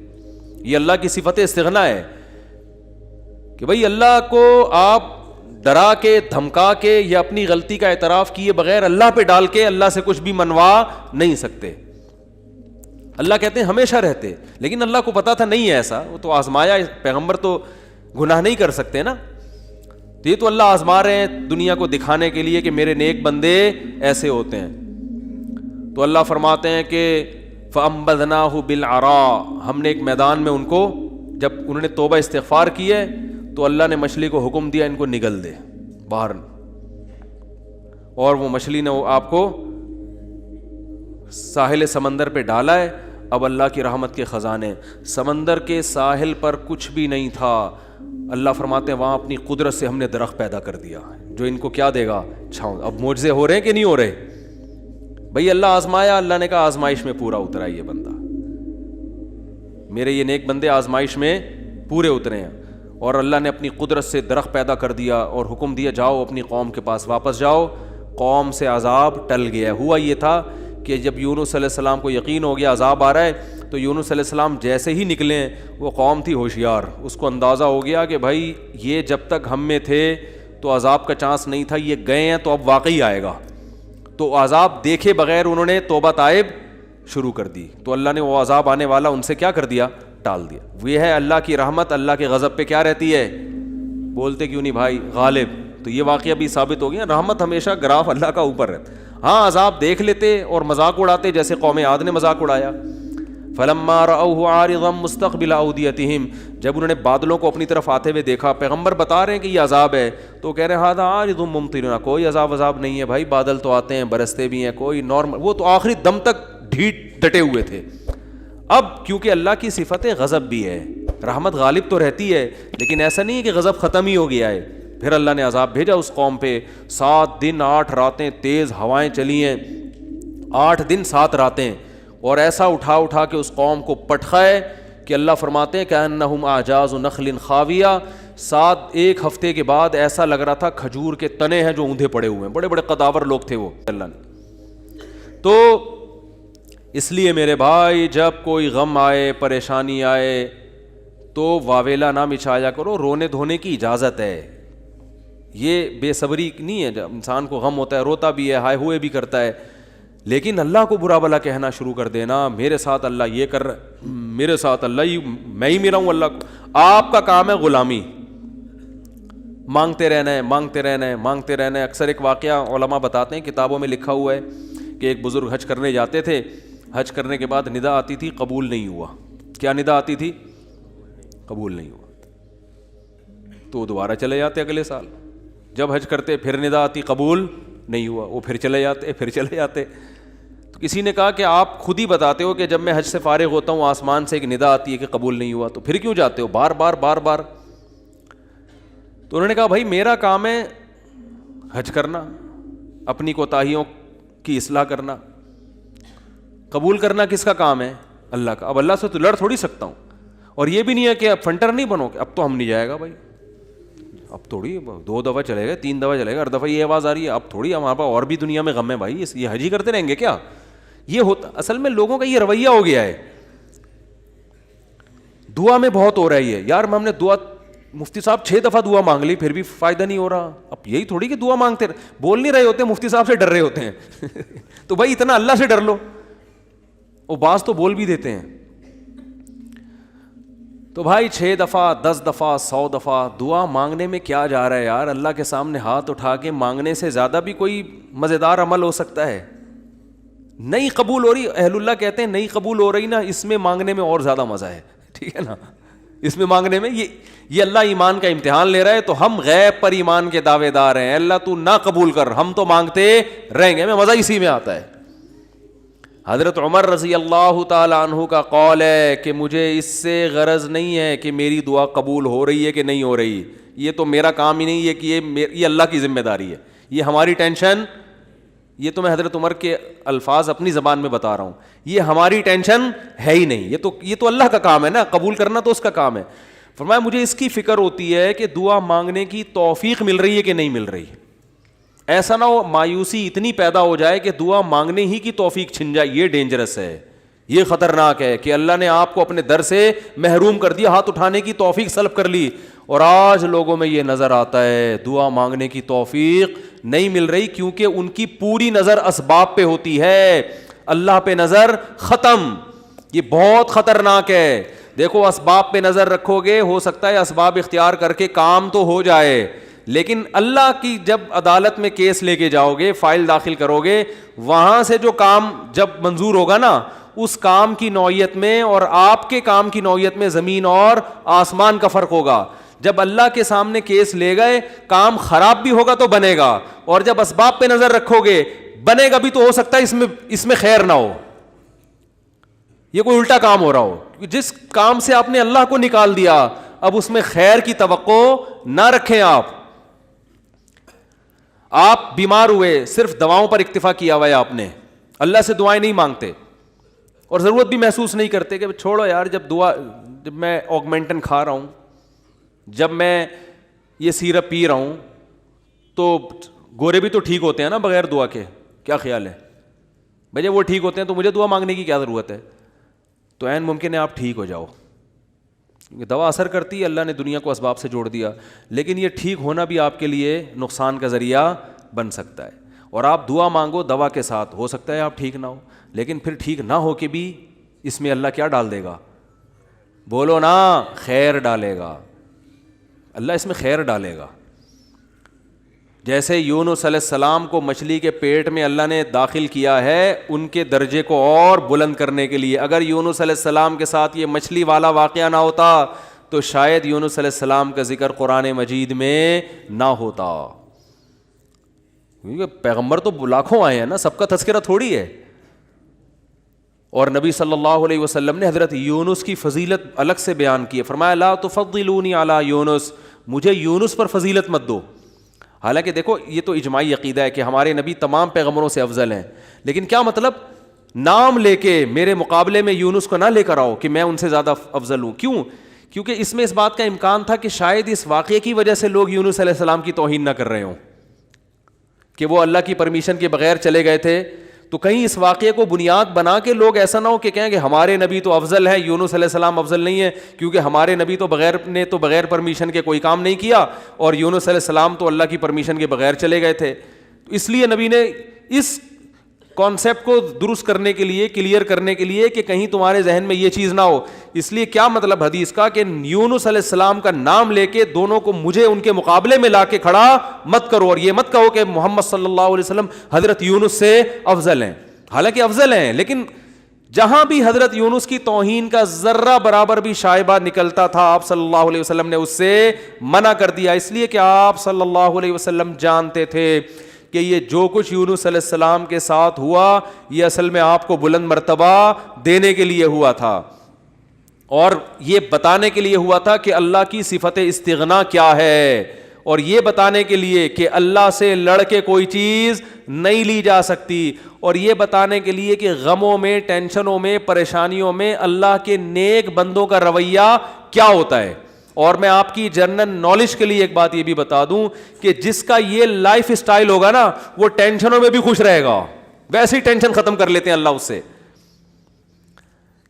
یہ اللہ کی صفت استغنا ہے کہ بھائی اللہ کو آپ ڈرا کے دھمکا کے یا اپنی غلطی کا اعتراف کیے بغیر اللہ پہ ڈال کے اللہ سے کچھ بھی منوا نہیں سکتے. اللہ کہتے ہیں ہمیشہ رہتے, لیکن اللہ کو پتا تھا نہیں ہے ایسا, وہ تو آزمایا, پیغمبر تو گناہ نہیں کر سکتے نا, تو یہ تو اللہ آزما رہے ہیں دنیا کو دکھانے کے لیے کہ میرے نیک بندے ایسے ہوتے ہیں. تو اللہ فرماتے ہیں کہ فَأَنبَذْنَاهُ بِالْعَرَاءِ, ہم نے ایک میدان میں ان کو, جب انہوں نے توبہ استغفار کی ہے تو اللہ نے مچھلی کو حکم دیا ان کو نگل دے باہر, اور وہ مچھلی نے آپ کو ساحل سمندر پہ ڈالا ہے. اب اللہ کی رحمت کے خزانے, سمندر کے ساحل پر کچھ بھی نہیں تھا, اللہ فرماتے ہیں وہاں اپنی قدرت سے ہم نے درخت پیدا کر دیا جو ان کو کیا دے گا, چھاؤں. اب معجزے ہو رہے ہیں کہ نہیں ہو رہے بھئی؟ اللہ آزمایا, اللہ نے کہا آزمائش میں پورا اترا یہ بندہ, میرے یہ نیک بندے آزمائش میں پورے اترے ہیں. اور اللہ نے اپنی قدرت سے درخت پیدا کر دیا اور حکم دیا جاؤ اپنی قوم کے پاس واپس جاؤ. قوم سے عذاب ٹل گیا. ہوا یہ تھا کہ جب یونس علیہ السلام کو یقین ہو گیا عذاب آ رہا ہے, تو یونس علیہ السلام جیسے ہی نکلے, وہ قوم تھی ہوشیار, اس کو اندازہ ہو گیا کہ بھائی یہ جب تک ہم میں تھے تو عذاب کا چانس نہیں تھا, یہ گئے ہیں تو اب واقعی آئے گا. تو عذاب دیکھے بغیر انہوں نے توبہ تائب شروع کر دی, تو اللہ نے وہ عذاب آنے والا ان سے کیا کر دیا, ٹال دیا. یہ ہے اللہ کی رحمت, اللہ کے غضب پہ کیا رہتی ہے, بولتے کیوں نہیں بھائی, غالب. تو یہ واقعہ بھی ثابت ہو گیا, رحمت ہمیشہ گراف اللہ کا اوپر رہتا. ہاں عذاب دیکھ لیتے اور مذاق اڑاتے, جیسے قوم عاد نے مذاق اڑایا. فلما رأوه عارضا مستقبل اودیتہم, جب انہوں نے بادلوں کو اپنی طرف آتے ہوئے دیکھا, پیغمبر بتا رہے ہیں کہ یہ عذاب ہے, تو کہہ رہے ہیں ھذا عارض ممطرنا, کوئی عذاب نہیں ہے بھائی, بادل تو آتے ہیں برستے بھی ہیں, کوئی نارمل. وہ تو آخری دم تک ڈٹے ہوئے تھے. اب کیونکہ اللہ کی صفت غضب بھی ہے, رحمت غالب تو رہتی ہے, لیکن ایسا نہیں ہے کہ غضب ختم ہی ہو گیا ہے. پھر اللہ نے عذاب بھیجا اس قوم پہ, 7 دن 8 راتیں تیز ہوائیں چلی ہیں, 8 دن 7 راتیں, اور ایسا اٹھا کے اس قوم کو پٹخائے کہ اللہ فرماتے ہیں کأنہم اعجاز نخل خاویہ. 1 ہفتے کے بعد ایسا لگ رہا تھا کھجور کے تنے ہیں جو اوندھے پڑے ہوئے ہیں, بڑے بڑے قداور لوگ تھے وہ. اللہ نے تو اس لیے میرے بھائی جب کوئی غم آئے, پریشانی آئے, تو واویلا نہ مچایا کرو, رونے دھونے کی اجازت ہے. یہ بے صبری نہیں ہے, جب انسان کو غم ہوتا ہے روتا بھی ہے, ہائے ہوئے بھی کرتا ہے, لیکن اللہ کو برا بلا کہنا شروع کر دینا, میرے ساتھ اللہ یہ کر رہا, میرے ساتھ اللہ میں ہی میرا ہوں اللہ کو. آپ کا کام ہے غلامی, مانگتے رہنا ہے, مانگتے رہنا ہے, مانگتے رہنا ہے. اکثر ایک واقعہ علماء بتاتے ہیں, کتابوں میں لکھا ہوا ہے کہ ایک بزرگ حج کرنے جاتے تھے, حج کرنے کے بعد ندا آتی تھی قبول نہیں ہوا. کیا ندا آتی تھی؟ قبول نہیں ہوا. تو وہ دوبارہ چلے جاتے اگلے سال, جب حج کرتے پھر ندا آتی قبول نہیں ہوا, وہ پھر چلے جاتے. تو کسی نے کہا کہ آپ خود ہی بتاتے ہو کہ جب میں حج سے فارغ ہوتا ہوں آسمان سے ایک ندا آتی ہے کہ قبول نہیں ہوا, تو پھر کیوں جاتے ہو بار بار. تو انہوں نے کہا بھائی میرا کام ہے حج کرنا, اپنی کوتاہیوں کی اصلاح کرنا, قبول کرنا کس کا کام ہے؟ اللہ کا. اب اللہ سے تو لڑ تھوڑی سکتا ہوں, اور یہ بھی نہیں ہے کہ اب فنٹر نہیں بنو کہ اب تو ہم نہیں جائے گا بھائی, اب تھوڑی 2 دفعہ چلے گا, 3 دفعہ چلے گا, ہر دفعہ یہ آواز آ رہی ہے اب تھوڑی ہمارے پاس اور بھی دنیا میں غم ہے بھائی, یہ حج ہی کرتے رہیں گے کیا؟ یہ ہوتا اصل میں لوگوں کا یہ رویہ ہو گیا ہے. دعا میں بہت ہو رہا ہے یہ, یار ہم نے دعا, مفتی صاحب 6 دفعہ دعا مانگ لی پھر بھی فائدہ نہیں ہو رہا. اب یہی تھوڑی کہ دعا مانگتے بول نہیں رہے ہوتے, مفتی صاحب سے ڈر رہے ہوتے ہیں. تو بھائی اتنا اللہ سے ڈر لو, وہ بعض تو بول بھی دیتے ہیں. تو بھائی 6 دفعہ 10 دفعہ 100 دفعہ دعا مانگنے میں کیا جا رہا ہے یار؟ اللہ کے سامنے ہاتھ اٹھا کے مانگنے سے زیادہ بھی کوئی مزیدار عمل ہو سکتا ہے؟ نہیں قبول ہو رہی, اہل اللہ کہتے ہیں نہیں قبول ہو رہی نا, اس میں مانگنے میں اور زیادہ مزہ ہے. ٹھیک ہے نا, اس میں مانگنے میں یہ اللہ ایمان کا امتحان لے رہا ہے, تو ہم غیب پر ایمان کے دعوے دار ہیں. اللہ تو نہ قبول کر, ہم تو مانگتے رہیں گے, ہمیں مزہ اسی میں آتا ہے. حضرت عمر رضی اللہ تعالی عنہ کا قول ہے کہ مجھے اس سے غرض نہیں ہے کہ میری دعا قبول ہو رہی ہے کہ نہیں ہو رہی, یہ تو میرا کام ہی نہیں ہے کہ یہ اللہ کی ذمہ داری ہے, یہ ہماری ٹینشن, یہ تو میں حضرت عمر کے الفاظ اپنی زبان میں بتا رہا ہوں, یہ ہماری ٹینشن ہے ہی نہیں, یہ تو اللہ کا کام ہے نا, قبول کرنا تو اس کا کام ہے. فرمایا مجھے اس کی فکر ہوتی ہے کہ دعا مانگنے کی توفیق مل رہی ہے کہ نہیں مل رہی. ایسا نہ ہو مایوسی اتنی پیدا ہو جائے کہ دعا مانگنے ہی کی توفیق چھن جائے, یہ ڈینجرس ہے, یہ خطرناک ہے کہ اللہ نے آپ کو اپنے در سے محروم کر دیا, ہاتھ اٹھانے کی توفیق سلب کر لی. اور آج لوگوں میں یہ نظر آتا ہے دعا مانگنے کی توفیق نہیں مل رہی کیونکہ ان کی پوری نظر اسباب پہ ہوتی ہے, اللہ پہ نظر ختم. یہ بہت خطرناک ہے. دیکھو اسباب پہ نظر رکھو گے, ہو سکتا ہے اسباب اختیار کر کے کام تو ہو جائے, لیکن اللہ کی جب عدالت میں کیس لے کے جاؤ گے, فائل داخل کرو گے, وہاں سے جو کام جب منظور ہوگا نا, اس کام کی نوعیت میں اور آپ کے کام کی نوعیت میں زمین اور آسمان کا فرق ہوگا. جب اللہ کے سامنے کیس لے گئے, کام خراب بھی ہوگا تو بنے گا, اور جب اسباب پہ نظر رکھو گے بنے گا بھی تو ہو سکتا ہے اس میں خیر نہ ہو, یہ کوئی الٹا کام ہو رہا ہو. جس کام سے آپ نے اللہ کو نکال دیا اب اس میں خیر کی توقع نہ رکھیں. آپ بیمار ہوئے, صرف دواؤں پر اکتفا کیا ہوا ہے آپ نے, اللہ سے دعائیں نہیں مانگتے اور ضرورت بھی محسوس نہیں کرتے کہ چھوڑو یار, جب میں آگمنٹن کھا رہا ہوں, جب میں یہ سیرپ پی رہا ہوں تو گورے بھی تو ٹھیک ہوتے ہیں نا بغیر دعا کے, کیا خیال ہے بھائی, جب وہ ٹھیک ہوتے ہیں تو مجھے دعا مانگنے کی کیا ضرورت ہے. تو عین ممکن ہے آپ ٹھیک ہو جاؤ, کیونکہ دوا اثر کرتی ہے, اللہ نے دنیا کو اسباب سے جوڑ دیا, لیکن یہ ٹھیک ہونا بھی آپ کے لیے نقصان کا ذریعہ بن سکتا ہے. اور آپ دعا مانگو دوا کے ساتھ, ہو سکتا ہے آپ ٹھیک نہ ہو, لیکن پھر ٹھیک نہ ہو کے بھی اس میں اللہ کیا ڈال دے گا, بولو نا, خیر ڈالے گا, اللہ اس میں خیر ڈالے گا. جیسے یونس علیہ السلام کو مچھلی کے پیٹ میں اللہ نے داخل کیا ہے ان کے درجے کو اور بلند کرنے کے لیے. اگر یونس علیہ السلام کے ساتھ یہ مچھلی والا واقعہ نہ ہوتا تو شاید یونس علیہ السلام کا ذکر قرآن مجید میں نہ ہوتا, کیونکہ پیغمبر تو لاکھوں آئے ہیں نا, سب کا تذکرہ تھوڑی ہے. اور نبی صلی اللہ علیہ وسلم نے حضرت یونس کی فضیلت الگ سے بیان کی ہے, فرمایا لا تفضلونی علی یونس, مجھے یونس پر فضیلت مت دو. حالانکہ دیکھو یہ تو اجماعی عقیدہ ہے کہ ہمارے نبی تمام پیغمبروں سے افضل ہیں, لیکن کیا مطلب نام لے کے میرے مقابلے میں یونس کو نہ لے کر آؤ کہ میں ان سے زیادہ افضل ہوں. کیوں؟ کیونکہ اس میں اس بات کا امکان تھا کہ شاید اس واقعے کی وجہ سے لوگ یونس علیہ السلام کی توہین نہ کر رہے ہوں کہ وہ اللہ کی پرمیشن کے بغیر چلے گئے تھے. تو کہیں اس واقعے کو بنیاد بنا کے لوگ ایسا نہ ہو کہ کہیں کہ ہمارے نبی تو افضل ہے, یونس علیہ السلام افضل نہیں ہے, کیونکہ ہمارے نبی تو بغیر پرمیشن کے کوئی کام نہیں کیا اور یونس علیہ السلام تو اللہ کی پرمیشن کے بغیر چلے گئے تھے. تو اس لیے نبی نے اس کانسیپٹ کو درست کرنے کے لیے, کلیئر کرنے کے لیے کہ کہیں تمہارے ذہن میں یہ چیز نہ ہو, اس لیے کیا مطلب حدیث کا کہ یونس علیہ السلام کا نام لے کے دونوں کو مجھے ان کے مقابلے میں لا کے کھڑا مت کرو, اور یہ مت کہو کہ محمد صلی اللہ علیہ وسلم حضرت یونس سے افضل ہیں. حالانکہ افضل ہیں, لیکن جہاں بھی حضرت یونس کی توہین کا ذرہ برابر بھی شائبہ نکلتا تھا آپ صلی اللہ علیہ وسلم نے اس سے منع کر دیا, اس لیے کہ آپ صلی اللہ علیہ وسلم جانتے تھے کہ یہ جو کچھ یونس علیہ السلام کے ساتھ ہوا یہ اصل میں آپ کو بلند مرتبہ دینے کے لیے ہوا تھا, اور یہ بتانے کے لیے ہوا تھا کہ اللہ کی صفت استغنا کیا ہے, اور یہ بتانے کے لیے کہ اللہ سے لڑ کے کوئی چیز نہیں لی جا سکتی, اور یہ بتانے کے لیے کہ غموں میں, ٹینشنوں میں, پریشانیوں میں اللہ کے نیک بندوں کا رویہ کیا ہوتا ہے. اور میں آپ کی جنرل نالج کے لیے ایک بات یہ بھی بتا دوں کہ جس کا یہ لائف اسٹائل ہوگا نا وہ ٹینشنوں میں بھی خوش رہے گا, ویسے ہی ٹینشن ختم کر لیتے ہیں اللہ اس سے,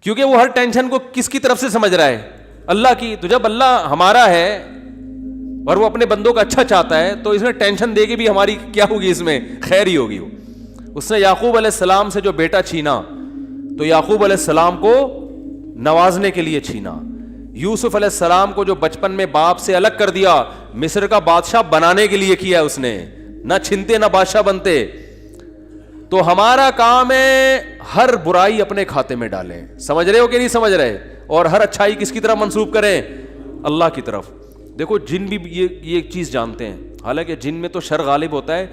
کیونکہ وہ ہر ٹینشن کو کس کی طرف سے سمجھ رہا ہے, اللہ کی. تو جب اللہ ہمارا ہے اور وہ اپنے بندوں کا اچھا چاہتا ہے تو اس میں ٹینشن دے کے بھی ہماری کیا ہوگی, اس میں خیر ہی ہوگی. اس نے یعقوب علیہ السلام سے جو بیٹا چھینا تو یعقوب علیہ السلام کو نوازنے کے لیے چھینا. یوسف علیہ السلام کو جو بچپن میں باپ سے الگ کر دیا مصر کا بادشاہ بنانے کے لیے کیا اس نے, نہ چھنتے نہ بادشاہ بنتے. تو ہمارا کام ہے ہر برائی اپنے کھاتے میں ڈالیں, سمجھ رہے ہو کہ نہیں سمجھ رہے, اور ہر اچھائی کس کی طرف منسوب کریں, اللہ کی طرف. دیکھو جن بھی یہ چیز جانتے ہیں, حالانکہ جن میں تو شر غالب ہوتا ہے,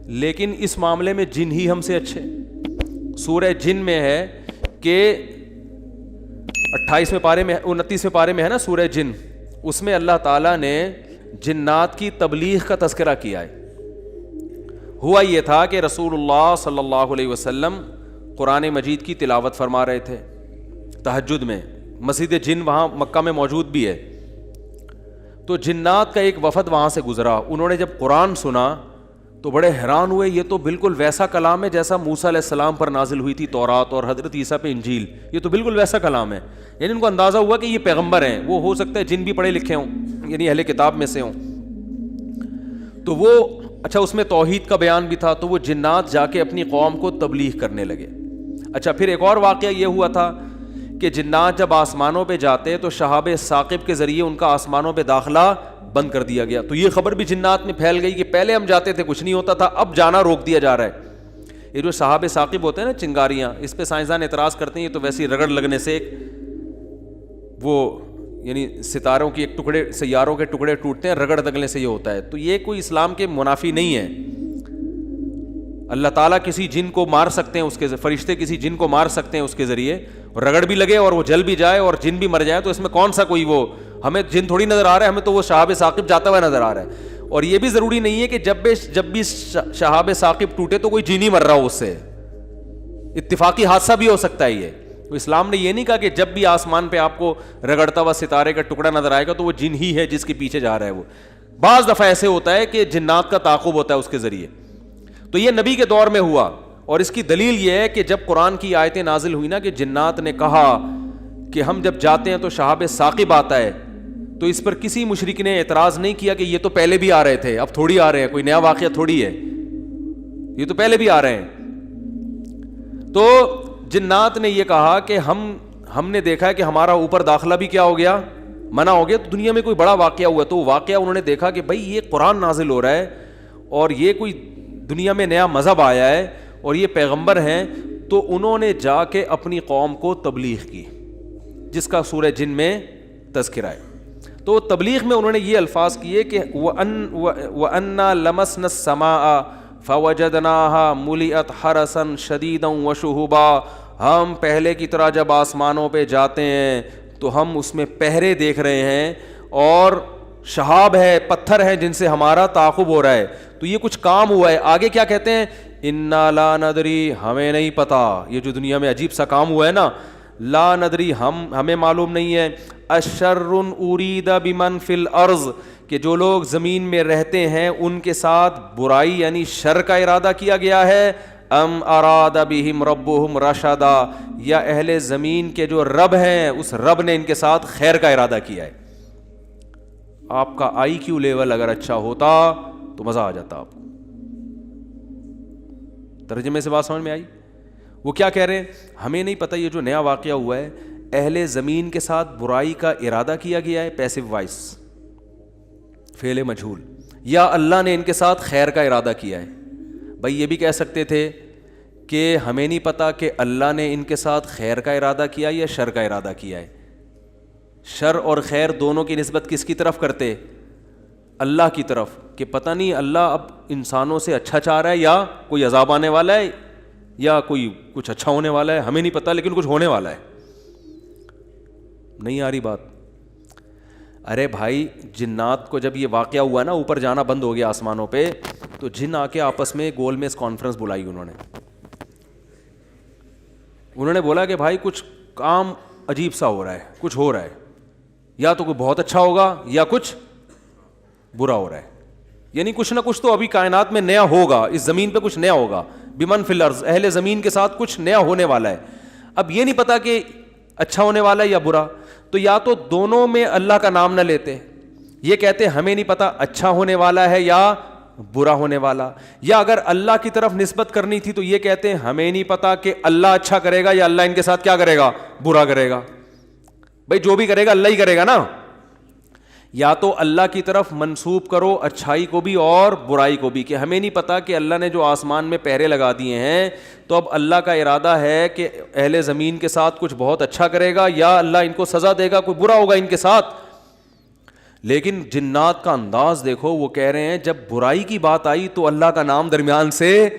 لیکن اس معاملے میں جن ہی ہم سے اچھے. سورہ جن میں ہے کہ 28ویں پارے میں 29ویں پارے میں ہے نا سورہ جن, اس میں اللہ تعالیٰ نے جنات کی تبلیغ کا تذکرہ کیا ہے. ہوا یہ تھا کہ رسول اللہ صلی اللہ علیہ وسلم قرآن مجید کی تلاوت فرما رہے تھے تہجد میں, مسجد جن وہاں مکہ میں موجود بھی ہے. تو جنات کا ایک وفد وہاں سے گزرا, انہوں نے جب قرآن سنا تو بڑے حیران ہوئے, یہ تو بالکل ویسا کلام ہے جیسا موسیٰ علیہ السلام پر نازل ہوئی تھی تورات اور حضرت عیسیٰ پہ انجیل, یہ تو بالکل ویسا کلام ہے. یعنی ان کو اندازہ ہوا کہ یہ پیغمبر ہیں, وہ ہو سکتا ہے جن بھی پڑھے لکھے ہوں, یعنی اہل کتاب میں سے ہوں. تو وہ اچھا اس میں توحید کا بیان بھی تھا, تو وہ جنات جا کے اپنی قوم کو تبلیغ کرنے لگے. اچھا پھر ایک اور واقعہ یہ ہوا تھا کہ جنات جب آسمانوں پہ جاتے تو شہاب ثاقب کے ذریعے ان کا آسمانوں پہ داخلہ بند کر دیا گیا. تو یہ خبر بھی جنات میں پھیل گئی کہ پہلے ہم جاتے تھے کچھ نہیں ہوتا تھا, اب جانا روک دیا جا رہا ہے. یہ جو شہاب ثاقب ہوتے ہیں نا چنگاریاں, اس پہ سائنسدان اعتراض کرتے ہیں یہ تو ویسی رگڑ لگنے سے ایک وہ یعنی ستاروں کی ایک ٹکڑے سیاروں کے ٹکڑے ٹوٹتے ہیں, رگڑ لگنے سے یہ ہوتا ہے. تو یہ کوئی اسلام کے منافی نہیں ہے. اللہ تعالیٰ کسی جن کو مار سکتے ہیں, اس کے فرشتے کسی جن کو مار سکتے ہیں اس کے ذریعے, رگڑ بھی لگے اور وہ جل بھی جائے اور جن بھی مر جائے, تو اس میں کون سا کوئی وہ ہمیں جن تھوڑی نظر آ رہا ہے, ہمیں تو وہ شہاب ثاقب جاتا ہوا نظر آ رہا ہے. اور یہ بھی ضروری نہیں ہے کہ جب بھی شہاب ثاقب ٹوٹے تو کوئی جن ہی مر رہا ہو, اس سے اتفاقی حادثہ بھی ہو سکتا ہے. یہ تو اسلام نے یہ نہیں کہا کہ جب بھی آسمان پہ آپ کو رگڑتا ہوا ستارے کا ٹکڑا نظر آئے گا تو وہ جن ہی ہے جس کے پیچھے جا رہا ہے. وہ بعض دفعہ ایسے ہوتا ہے کہ جنات کا تعاقب ہوتا ہے اس کے ذریعے. تو یہ نبی کے دور میں ہوا, اور اس کی دلیل یہ ہے کہ جب قرآن کی آیتیں نازل ہوئی نا کہ جنات نے کہا کہ ہم جب جاتے ہیں تو شہاب ثاقب آتا ہے, تو اس پر کسی مشرک نے اعتراض نہیں کیا کہ یہ تو پہلے بھی آ رہے تھے, اب تھوڑی آ رہے ہیں, کوئی نیا واقعہ تھوڑی ہے, یہ تو پہلے بھی آ رہے ہیں. تو جنات نے یہ کہا کہ ہم نے دیکھا ہے کہ ہمارا اوپر داخلہ بھی کیا ہو گیا, منع ہو گیا, تو دنیا میں کوئی بڑا واقعہ ہوا. تو واقعہ انہوں نے دیکھا کہ بھائی یہ قرآن نازل ہو رہا ہے اور یہ کوئی دنیا میں نیا مذہب آیا ہے اور یہ پیغمبر ہیں, تو انہوں نے جا کے اپنی قوم کو تبلیغ کی, جس کا سورہ جن میں تذکرہ ہے. تو تبلیغ میں انہوں نے یہ الفاظ کیے کہ وَأَنَّا لَمَسْنَا السَّمَاءَ فَوَجَدْنَاهَا مُلِئَتْ حَرَسًا شَدِيدًا وَشُهُبًا, ہم پہلے کی طرح جب آسمانوں پہ جاتے ہیں تو ہم اس میں پہرے دیکھ رہے ہیں اور شہاب ہے, پتھر ہیں جن سے ہمارا تعاقب ہو رہا ہے. تو یہ کچھ کام ہوا ہے. آگے کیا کہتے ہیں, اِنَّا لَا نَدْرِي, ہمیں نہیں پتا, یہ جو دنیا میں عجیب سا کام ہوا ہے نا, لا ندری, ہمیں معلوم نہیں ہے, اشر ارید بمن فی الارض, کہ جو لوگ زمین میں رہتے ہیں ان کے ساتھ برائی یعنی شر کا ارادہ کیا گیا ہے, ام اراد بہم ربہم رشدا, یا اہل زمین کے جو رب ہیں اس رب نے ان کے ساتھ خیر کا ارادہ کیا ہے. آپ کا آئی کیو لیول اگر اچھا ہوتا تو مزہ آ جاتا. آپ کو ترجمے سے بات سمجھ میں آئی؟ وہ کیا کہہ رہے ہیں, ہمیں نہیں پتہ یہ جو نیا واقعہ ہوا ہے, اہل زمین کے ساتھ برائی کا ارادہ کیا گیا ہے, پیسو وائس فعل مجہول, یا اللہ نے ان کے ساتھ خیر کا ارادہ کیا ہے. بھائی یہ بھی کہہ سکتے تھے کہ ہمیں نہیں پتا کہ اللہ نے ان کے ساتھ خیر کا ارادہ کیا یا شر کا ارادہ کیا ہے. شر اور خیر دونوں کی نسبت کس کی طرف کرتے؟ اللہ کی طرف, کہ پتہ نہیں اللہ اب انسانوں سے اچھا چاہ رہا ہے یا کوئی عذاب آنے والا ہے یا کوئی کچھ اچھا ہونے والا ہے, ہمیں نہیں پتا لیکن کچھ ہونے والا ہے. نہیں آ رہی بات؟ ارے بھائی جنات کو جب یہ واقعہ ہوا نا, اوپر جانا بند ہو گیا آسمانوں پہ, تو جن آ کے آپس میں گول میز کانفرنس بلائی. انہوں نے بولا کہ بھائی کچھ کام عجیب سا ہو رہا ہے, کچھ ہو رہا ہے, یا تو کوئی بہت اچھا ہوگا یا کچھ برا ہو رہا ہے. یعنی کچھ نہ کچھ تو ابھی کائنات میں نیا ہوگا, اس زمین پہ کچھ نیا ہوگا. بمن فی الارض, اہل زمین کے ساتھ کچھ نیا ہونے والا ہے. اب یہ نہیں پتا کہ اچھا ہونے والا ہے یا برا, تو یا تو دونوں میں اللہ کا نام نہ لیتے, یہ کہتے ہمیں نہیں پتا اچھا ہونے والا ہے یا برا ہونے والا, یا اگر اللہ کی طرف نسبت کرنی تھی تو یہ کہتے ہمیں نہیں پتا کہ اللہ اچھا کرے گا یا اللہ ان کے ساتھ کیا کرے گا, برا کرے گا. بھائی جو بھی کرے گا اللہ ہی کرے گا نا. یا تو اللہ کی طرف منسوب کرو اچھائی کو بھی اور برائی کو بھی, کہ ہمیں نہیں پتا کہ اللہ نے جو آسمان میں پہرے لگا دیے ہیں تو اب اللہ کا ارادہ ہے کہ اہل زمین کے ساتھ کچھ بہت اچھا کرے گا یا اللہ ان کو سزا دے گا, کوئی برا ہوگا ان کے ساتھ. لیکن جنات کا انداز دیکھو, وہ کہہ رہے ہیں جب برائی کی بات آئی تو اللہ کا نام درمیان سے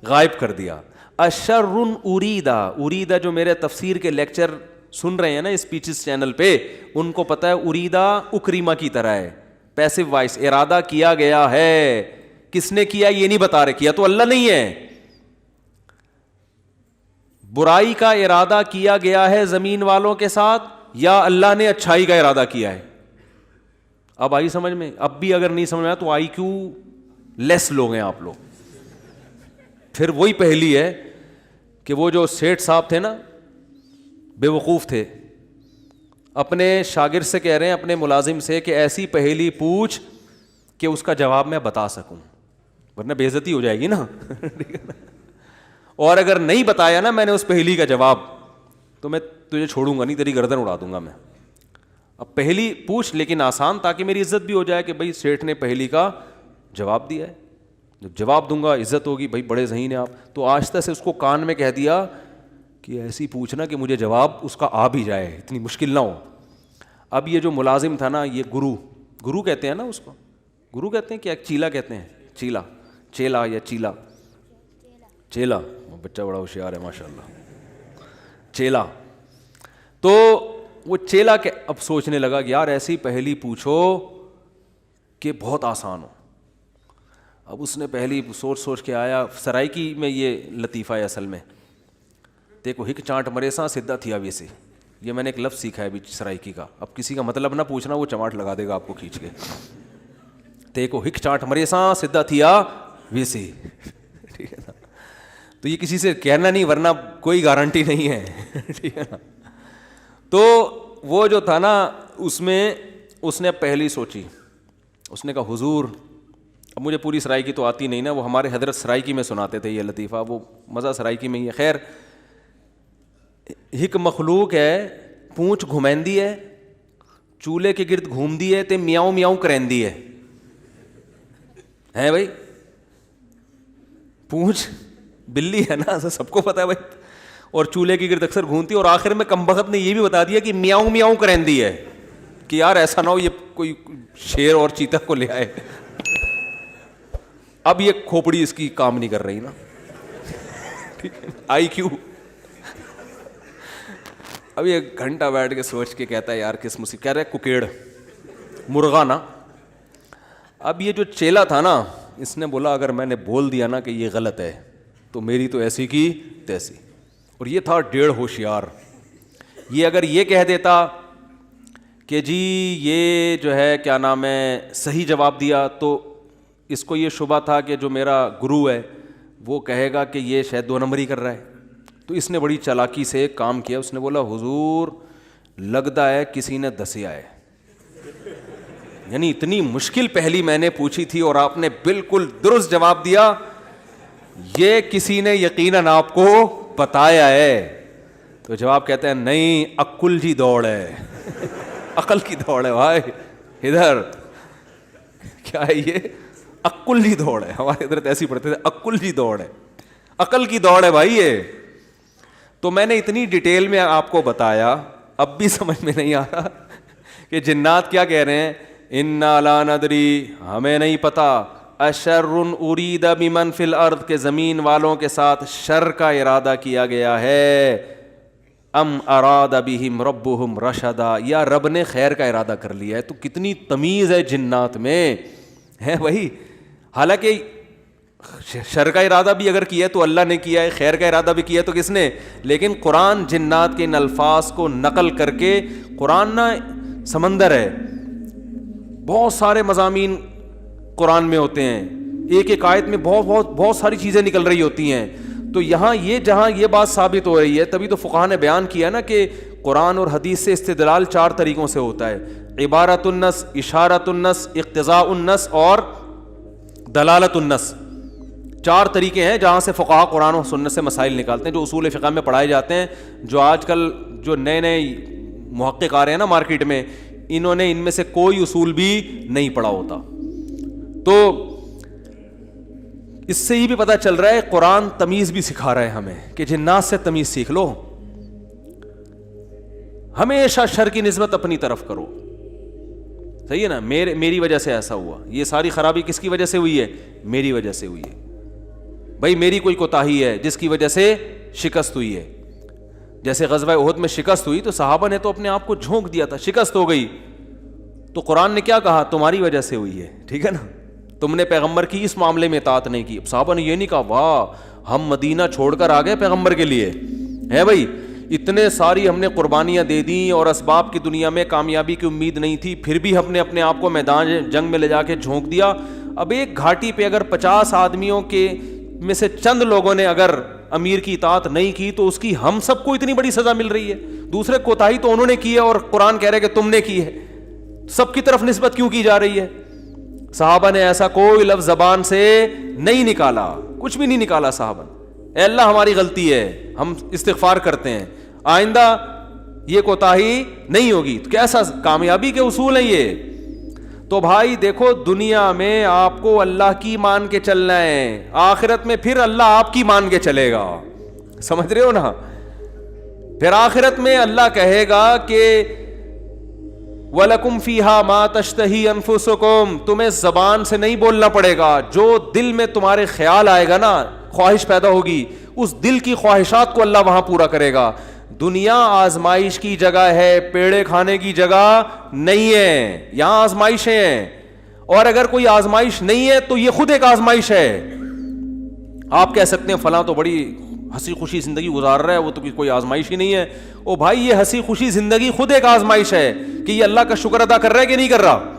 غائب کر دیا. اشر اریدا، اریدا جو میرے تفسیر کے لیکچر سن رہے ہیں نا اسپیچز چینل پہ، ان کو پتہ ہے اریدا اکریما کی طرح ہے، پیسو وائس، ارادہ کیا گیا ہے. کس نے کیا یہ نہیں بتا رہے، کیا تو اللہ نہیں ہے. برائی کا ارادہ کیا گیا ہے زمین والوں کے ساتھ یا اللہ نے اچھائی کا ارادہ کیا ہے؟ اب آئی سمجھ میں؟ اب بھی اگر نہیں سمجھ میں آیا تو آئی کیو لیس لوگ ہیں آپ لوگ. پھر وہی پہلی ہے کہ وہ جو سیٹھ صاحب تھے نا، بے وقوف تھے، اپنے شاگرد سے کہہ رہے ہیں، اپنے ملازم سے، کہ ایسی پہیلی پوچھ کہ اس کا جواب میں بتا سکوں، ورنہ بے عزتی ہو جائے گی نا. اور اگر نہیں بتایا نا میں نے اس پہیلی کا جواب تو میں تجھے چھوڑوں گا نہیں، تیری گردن اڑا دوں گا میں. اب پہلی پوچھ لیکن آسان، تاکہ میری عزت بھی ہو جائے کہ بھائی سیٹھ نے پہلی کا جواب دیا ہے. جب جواب دوں گا عزت ہوگی، بھائی بڑے ذہین ہیں آپ. تو آہستہ سے اس کو کان میں کہہ دیا کہ ایسی پوچھنا کہ مجھے جواب اس کا آ بھی جائے، اتنی مشکل نہ ہو. اب یہ جو ملازم تھا نا، یہ گرو کہتے ہیں نا اس کو، گرو کہتے ہیں کیا، چیلا کہتے ہیں، چیلا یا چیلا. بچہ بڑا ہوشیار ہے ماشاء اللہ. چیلا. تو وہ چیلا کے اب سوچنے لگا کہ یار ایسی پہلی پوچھو کہ بہت آسان ہو. اب اس نے پہلی سوچ کے آیا. سرائکی میں یہ لطیفہ ہے اصل میں، دیکھو ہک چانٹ مرے سا سدھا تھیا ویسے، یہ میں نے ایک لفظ سیکھا ہے ابھی سرائکی کا. اب کسی کا مطلب نہ پوچھنا، وہ چماٹ لگا دے گا آپ کو کھینچ کے. دیکھو ہک چانٹ مرے سا سدھا تھیا ویسے، ٹھیک ہے نا. تو یہ کسی سے کہنا نہیں، ورنہ کوئی گارنٹی نہیں ہے، ٹھیک ہے نا. تو وہ جو تھا نا، اس میں اس نے پہلی سوچی، اس نے کہا حضور، اب مجھے پوری سرائکی تو آتی نہیں نا، وہ ہمارے حضرت سرائکی میں سناتے تھے یہ لطیفہ، وہ مزہ سرائکی میں ہی ہے. خیر، ہک مخلوق ہے، پونچھ گھمیندی ہے، چولہے کے گرد گھومدی ہے تے میاؤں میاؤں کریندی ہے بھائی. پونچھ بلی ہے نا، سب کو پتا ہے بھائی، اور چولہے کے گرد اکثر گھومتی ہے، اور آخر میں کمبخت نے یہ بھی بتا دیا کہ میاؤں میاؤں کریندی ہے، کہ یار ایسا نہ ہو یہ کوئی شیر اور چیتا کو لے آئے. اب یہ کھوپڑی اس کی کام نہیں کر رہی نا، ٹھیک ہے، آئی کیو. اب یہ گھنٹہ بیٹھ کے سوچ کے کہتا ہے یار کس مصیبت، کہہ رہے ککیڑ مرغا نا. اب یہ جو چیلا تھا نا، اس نے بولا اگر میں نے بول دیا نا کہ یہ غلط ہے تو میری تو ایسی کی تیسی. اور یہ تھا ڈیڑھ ہوشیار. یہ اگر یہ کہہ دیتا کہ جی یہ جو ہے کیا نام ہے صحیح جواب دیا، تو اس کو یہ شبہ تھا کہ جو میرا گرو ہے وہ کہے گا کہ یہ شاید 2 نمبری کر رہا ہے. تو اس نے بڑی چالاکی سے ایک کام کیا. اس نے بولا حضور لگتا ہے کسی نے دسیا ہے، یعنی اتنی مشکل پہلی میں نے پوچھی تھی اور آپ نے بالکل درست جواب دیا، یہ کسی نے یقیناً آپ کو بتایا ہے. تو جواب کہتے ہیں نہیں، عقل جی دوڑ ہے، عقل کی دوڑ ہے بھائی. ادھر کیا ہے یہ؟ عقل جی دوڑ ہے. ہمارے ادھر ایسی پڑھتے تھے، عقل جی دوڑ ہے، عقل کی دوڑ ہے بھائی یہ. تو میں نے اتنی ڈیٹیل میں آپ کو بتایا، اب بھی سمجھ میں نہیں آ رہا کہ جنات کیا کہہ رہے ہیں؟ انا لا ندری، ہمیں نہیں پتا، اشر ارید بمن فی الارض، کے زمین والوں کے ساتھ شر کا ارادہ کیا گیا ہے، ام اراد بہم ربہم رشدا، یا رب نے خیر کا ارادہ کر لیا ہے. تو کتنی تمیز ہے جنات میں ہے بھائی. حالانکہ شر کا ارادہ بھی اگر کیا ہے تو اللہ نے کیا ہے، خیر کا ارادہ بھی کیا ہے تو کس نے؟ لیکن قرآن جنات کے ان الفاظ کو نقل کر کے، قرآن نا سمندر ہے، بہت سارے مضامین قرآن میں ہوتے ہیں، ایک ایک آیت میں بہت ساری چیزیں نکل رہی ہوتی ہیں. تو یہاں یہ جہاں یہ بات ثابت ہو رہی ہے، تبھی تو فقہاء نے بیان کیا نا کہ قرآن اور حدیث سے استدلال 4 طریقوں سے ہوتا ہے: عبارت النص، اشارت النص، اقتضاء النص اور دلالت النص. 4 طریقے ہیں جہاں سے فقہاء قرآن و سنت سے مسائل نکالتے ہیں، جو اصول فقہ میں پڑھائے جاتے ہیں. جو آج کل جو نئے محقق آ رہے ہیں نا مارکیٹ میں، انہوں نے ان میں سے کوئی اصول بھی نہیں پڑھا ہوتا. تو اس سے یہ بھی پتہ چل رہا ہے قرآن تمیز بھی سکھا رہا ہے ہمیں کہ جنات سے تمیز سیکھ لو، ہمیشہ شر کی نسبت اپنی طرف کرو. صحیح ہے نا؟ میری وجہ سے ایسا ہوا، یہ ساری خرابی کس کی وجہ سے ہوئی ہے؟ میری وجہ سے ہوئی ہے. بھائی میری کوئی کوتاہی ہے جس کی وجہ سے شکست ہوئی ہے. جیسے غزوہ احد میں شکست ہوئی تو صحابہ نے تو اپنے آپ کو جھونک دیا تھا, شکست ہو گئی تو قرآن نے کیا کہا, تمہاری وجہ سے ہوئی ہے, ٹھیک ہے نا, تم نے پیغمبر کی اس معاملے میں اطاعت نہیں کی. صحابہ نے یہ نہیں کہا واہ ہم مدینہ چھوڑ کر آ گئے پیغمبر کے لیے, ہے بھائی اتنے ساری ہم نے قربانیاں دے دیں اور اسباب کی دنیا میں کامیابی کی امید نہیں تھی, پھر بھی ہم نے اپنے آپ کو میدان جنگ میں لے جا کے جھونک دیا. اب ایک گھاٹی پہ اگر 50 آدمیوں کے میں سے چند لوگوں نے اگر امیر کی اطاعت نہیں کی تو اس کی ہم سب کو اتنی بڑی سزا مل رہی ہے. دوسرے کوتاہی تو انہوں نے کی ہے اور قرآن کہہ رہے کہ تم نے کی ہے, سب کی طرف نسبت کیوں کی جا رہی ہے؟ صحابہ نے ایسا کوئی لفظ زبان سے نہیں نکالا, کچھ بھی نہیں نکالا صحابہ نے, اے اللہ ہماری غلطی ہے, ہم استغفار کرتے ہیں, آئندہ یہ کوتاہی نہیں ہوگی. تو کیسا کامیابی کے اصول ہیں یہ. تو بھائی دیکھو دنیا میں آپ کو اللہ کی مان کے چلنا ہے, آخرت میں پھر اللہ آپ کی مان کے چلے گا, سمجھ رہے ہو نا. پھر آخرت میں اللہ کہے گا کہ وَلَكُمْ فِيهَا مَا تَشْتَهِي أَنفُسُكُمْ, تمہیں زبان سے نہیں بولنا پڑے گا, جو دل میں تمہارے خیال آئے گا نا, خواہش پیدا ہوگی, اس دل کی خواہشات کو اللہ وہاں پورا کرے گا. دنیا آزمائش کی جگہ ہے, پیڑے کھانے کی جگہ نہیں ہے, یہاں آزمائشیں ہیں, اور اگر کوئی آزمائش نہیں ہے تو یہ خود ایک آزمائش ہے. آپ کہہ سکتے ہیں فلاں تو بڑی ہنسی خوشی زندگی گزار رہا ہے, وہ تو کوئی آزمائش ہی نہیں ہے. او بھائی یہ ہنسی خوشی زندگی خود ایک آزمائش ہے کہ یہ اللہ کا شکر ادا کر رہا ہے کہ نہیں کر رہا.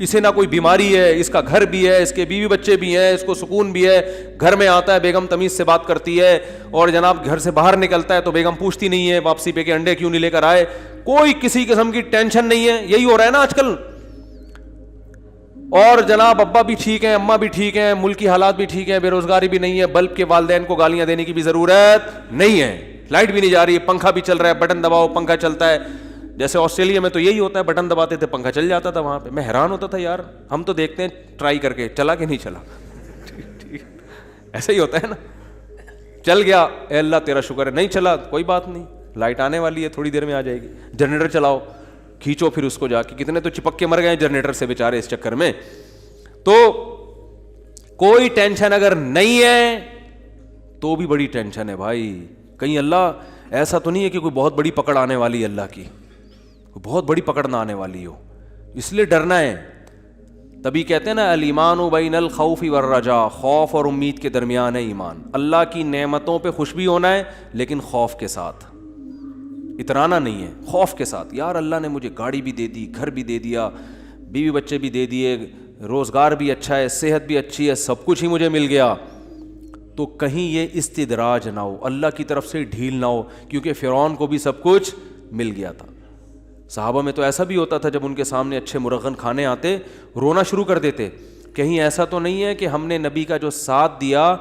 اسے نہ کوئی بیماری ہے, اس کا گھر بھی ہے, اس کے بیوی بچے بھی ہیں, اس کو سکون بھی ہے, گھر میں آتا ہے بیگم تمیز سے بات کرتی ہے, اور جناب گھر سے باہر نکلتا ہے تو بیگم پوچھتی نہیں ہے واپسی پہ کہ انڈے کیوں نہیں لے کر آئے, کوئی کسی قسم کی ٹینشن نہیں ہے. یہی ہو رہا ہے نا آج کل. اور جناب ابا بھی ٹھیک ہیں, اماں بھی ٹھیک ہیں, ملک کی حالات بھی ٹھیک ہیں, بے روزگاری بھی نہیں ہے, بلب کے والدین کو گالیاں دینے کی بھی ضرورت نہیں ہے, لائٹ بھی نہیں جا رہی ہے, پنکھا بھی چل رہا ہے, بٹن دباؤ پنکھا چلتا ہے. جیسے آسٹریلیا میں تو یہی ہوتا ہے, بٹن دباتے تھے پنکھا چل جاتا تھا. وہاں پہ میں حیران ہوتا تھا یار, ہم تو دیکھتے ہیں ٹرائی کر کے, چلا کہ نہیں چلا, ایسا ہی ہوتا ہے نا, چل گیا اے اللہ تیرا شکر ہے, نہیں چلا کوئی بات نہیں, لائٹ آنے والی ہے تھوڑی دیر میں آ جائے گی. جنریٹر چلاؤ, کھینچو پھر اس کو جا کے, کتنے تو چپک کے مر گئے جنریٹر سے بیچارے اس چکر میں. تو کوئی ٹینشن اگر نہیں ہے تو بھی بڑی ٹینشن ہے بھائی. کہیں اللہ ایسا تو نہیں ہے کہ کوئی بہت بڑی پکڑ آنے والی ہے, اللہ کی بہت بڑی پکڑ نہ آنے والی ہو, اس لیے ڈرنا ہے. تبھی کہتے ہیں نا الایمان بین الخوف والرجاء, خوف اور امید کے درمیان ہے ایمان. اللہ کی نعمتوں پہ خوش بھی ہونا ہے لیکن خوف کے ساتھ, اترانا نہیں ہے, خوف کے ساتھ. یار اللہ نے مجھے گاڑی بھی دے دی, گھر بھی دے دیا, بیوی بچے بھی دے دیے, روزگار بھی اچھا ہے, صحت بھی اچھی ہے, سب کچھ ہی مجھے مل گیا, تو کہیں یہ استدراج نہ ہو, اللہ کی طرف سے ڈھیل نہ ہو, کیونکہ فرعون کو بھی سب کچھ مل گیا تھا. صحابہ میں تو ایسا بھی ہوتا تھا جب ان کے سامنے اچھے مرغن کھانے آتے رونا شروع کر دیتے. کہیں ایسا تو نہیں ہے کہ ہم نے نبی کا جو ساتھ دیا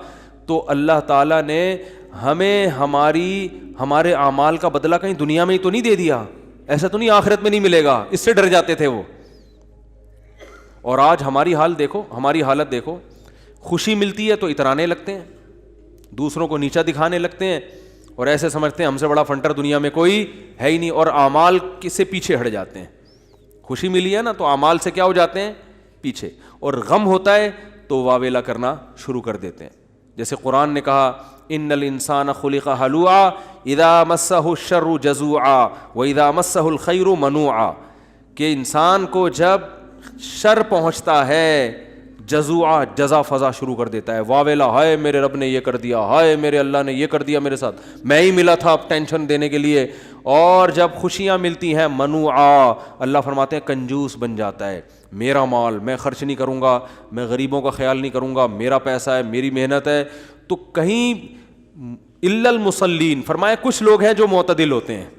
تو اللہ تعالیٰ نے ہمیں ہمارے اعمال کا بدلہ کہیں دنیا میں ہی تو نہیں دے دیا, ایسا تو نہیں آخرت میں نہیں ملے گا, اس سے ڈر جاتے تھے وہ. اور آج ہماری حالت دیکھو, خوشی ملتی ہے تو اترانے لگتے ہیں, دوسروں کو نیچا دکھانے لگتے ہیں, اور ایسے سمجھتے ہیں ہم سے بڑا فنٹر دنیا میں کوئی ہے ہی نہیں, اور اعمال سے پیچھے ہٹ جاتے ہیں. خوشی ملی ہے نا تو اعمال سے کیا ہو جاتے ہیں, پیچھے, اور غم ہوتا ہے تو واویلا کرنا شروع کر دیتے ہیں. جیسے قرآن نے کہا ان الانسان خلق ہلوعا اذا مسہ الشر جزوعا واذا مسہ الخیر منوعا, کہ انسان کو جب شر پہنچتا ہے جزوعا, جزا فضا شروع کر دیتا ہے, واویلا, ہائے میرے رب نے یہ کر دیا, ہائے میرے اللہ نے یہ کر دیا میرے ساتھ, میں ہی ملا تھا اب ٹینشن دینے کے لیے. اور جب خوشیاں ملتی ہیں منوعا, اللہ فرماتے ہیں کنجوس بن جاتا ہے, میرا مال میں خرچ نہیں کروں گا, میں غریبوں کا خیال نہیں کروں گا, میرا پیسہ ہے, میری محنت ہے. تو کہیں الا المصلین فرمایا کچھ لوگ ہیں جو معتدل ہوتے ہیں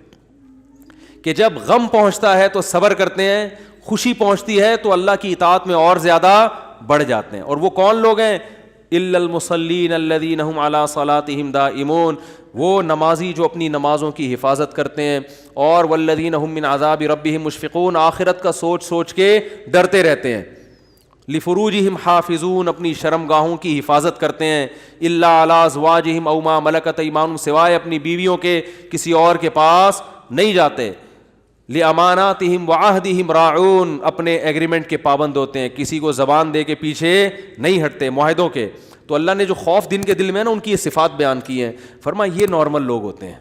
کہ جب غم پہنچتا ہے تو صبر کرتے ہیں, خوشی پہنچتی ہے تو اللہ کی اطاعت میں اور زیادہ بڑھ جاتے ہیں. اور وہ کون لوگ ہیں, الا المصلین الذین هم علی صلاتهم دائمون, وہ نمازی جو اپنی نمازوں کی حفاظت کرتے ہیں, اور والذین هم من عذاب ربهم مشفقون, آخرت کا سوچ کے ڈرتے رہتے ہیں. لفروجہم حافظون, اپنی شرمگاہوں کی حفاظت کرتے ہیں. الا علی ازواجہم او ما ملکت ایمانہم, سوائے اپنی بیویوں کے کسی اور کے پاس نہیں جاتے. لاماناتہم وعہدہم راعون, اپنے ایگریمنٹ کے پابند ہوتے ہیں, کسی کو زبان دے کے پیچھے نہیں ہٹتے معاہدوں کے. تو اللہ نے جو خوف دن کے دل میں ہے نا ان کی یہ صفات بیان کی ہیں, فرمایا یہ نارمل لوگ ہوتے ہیں.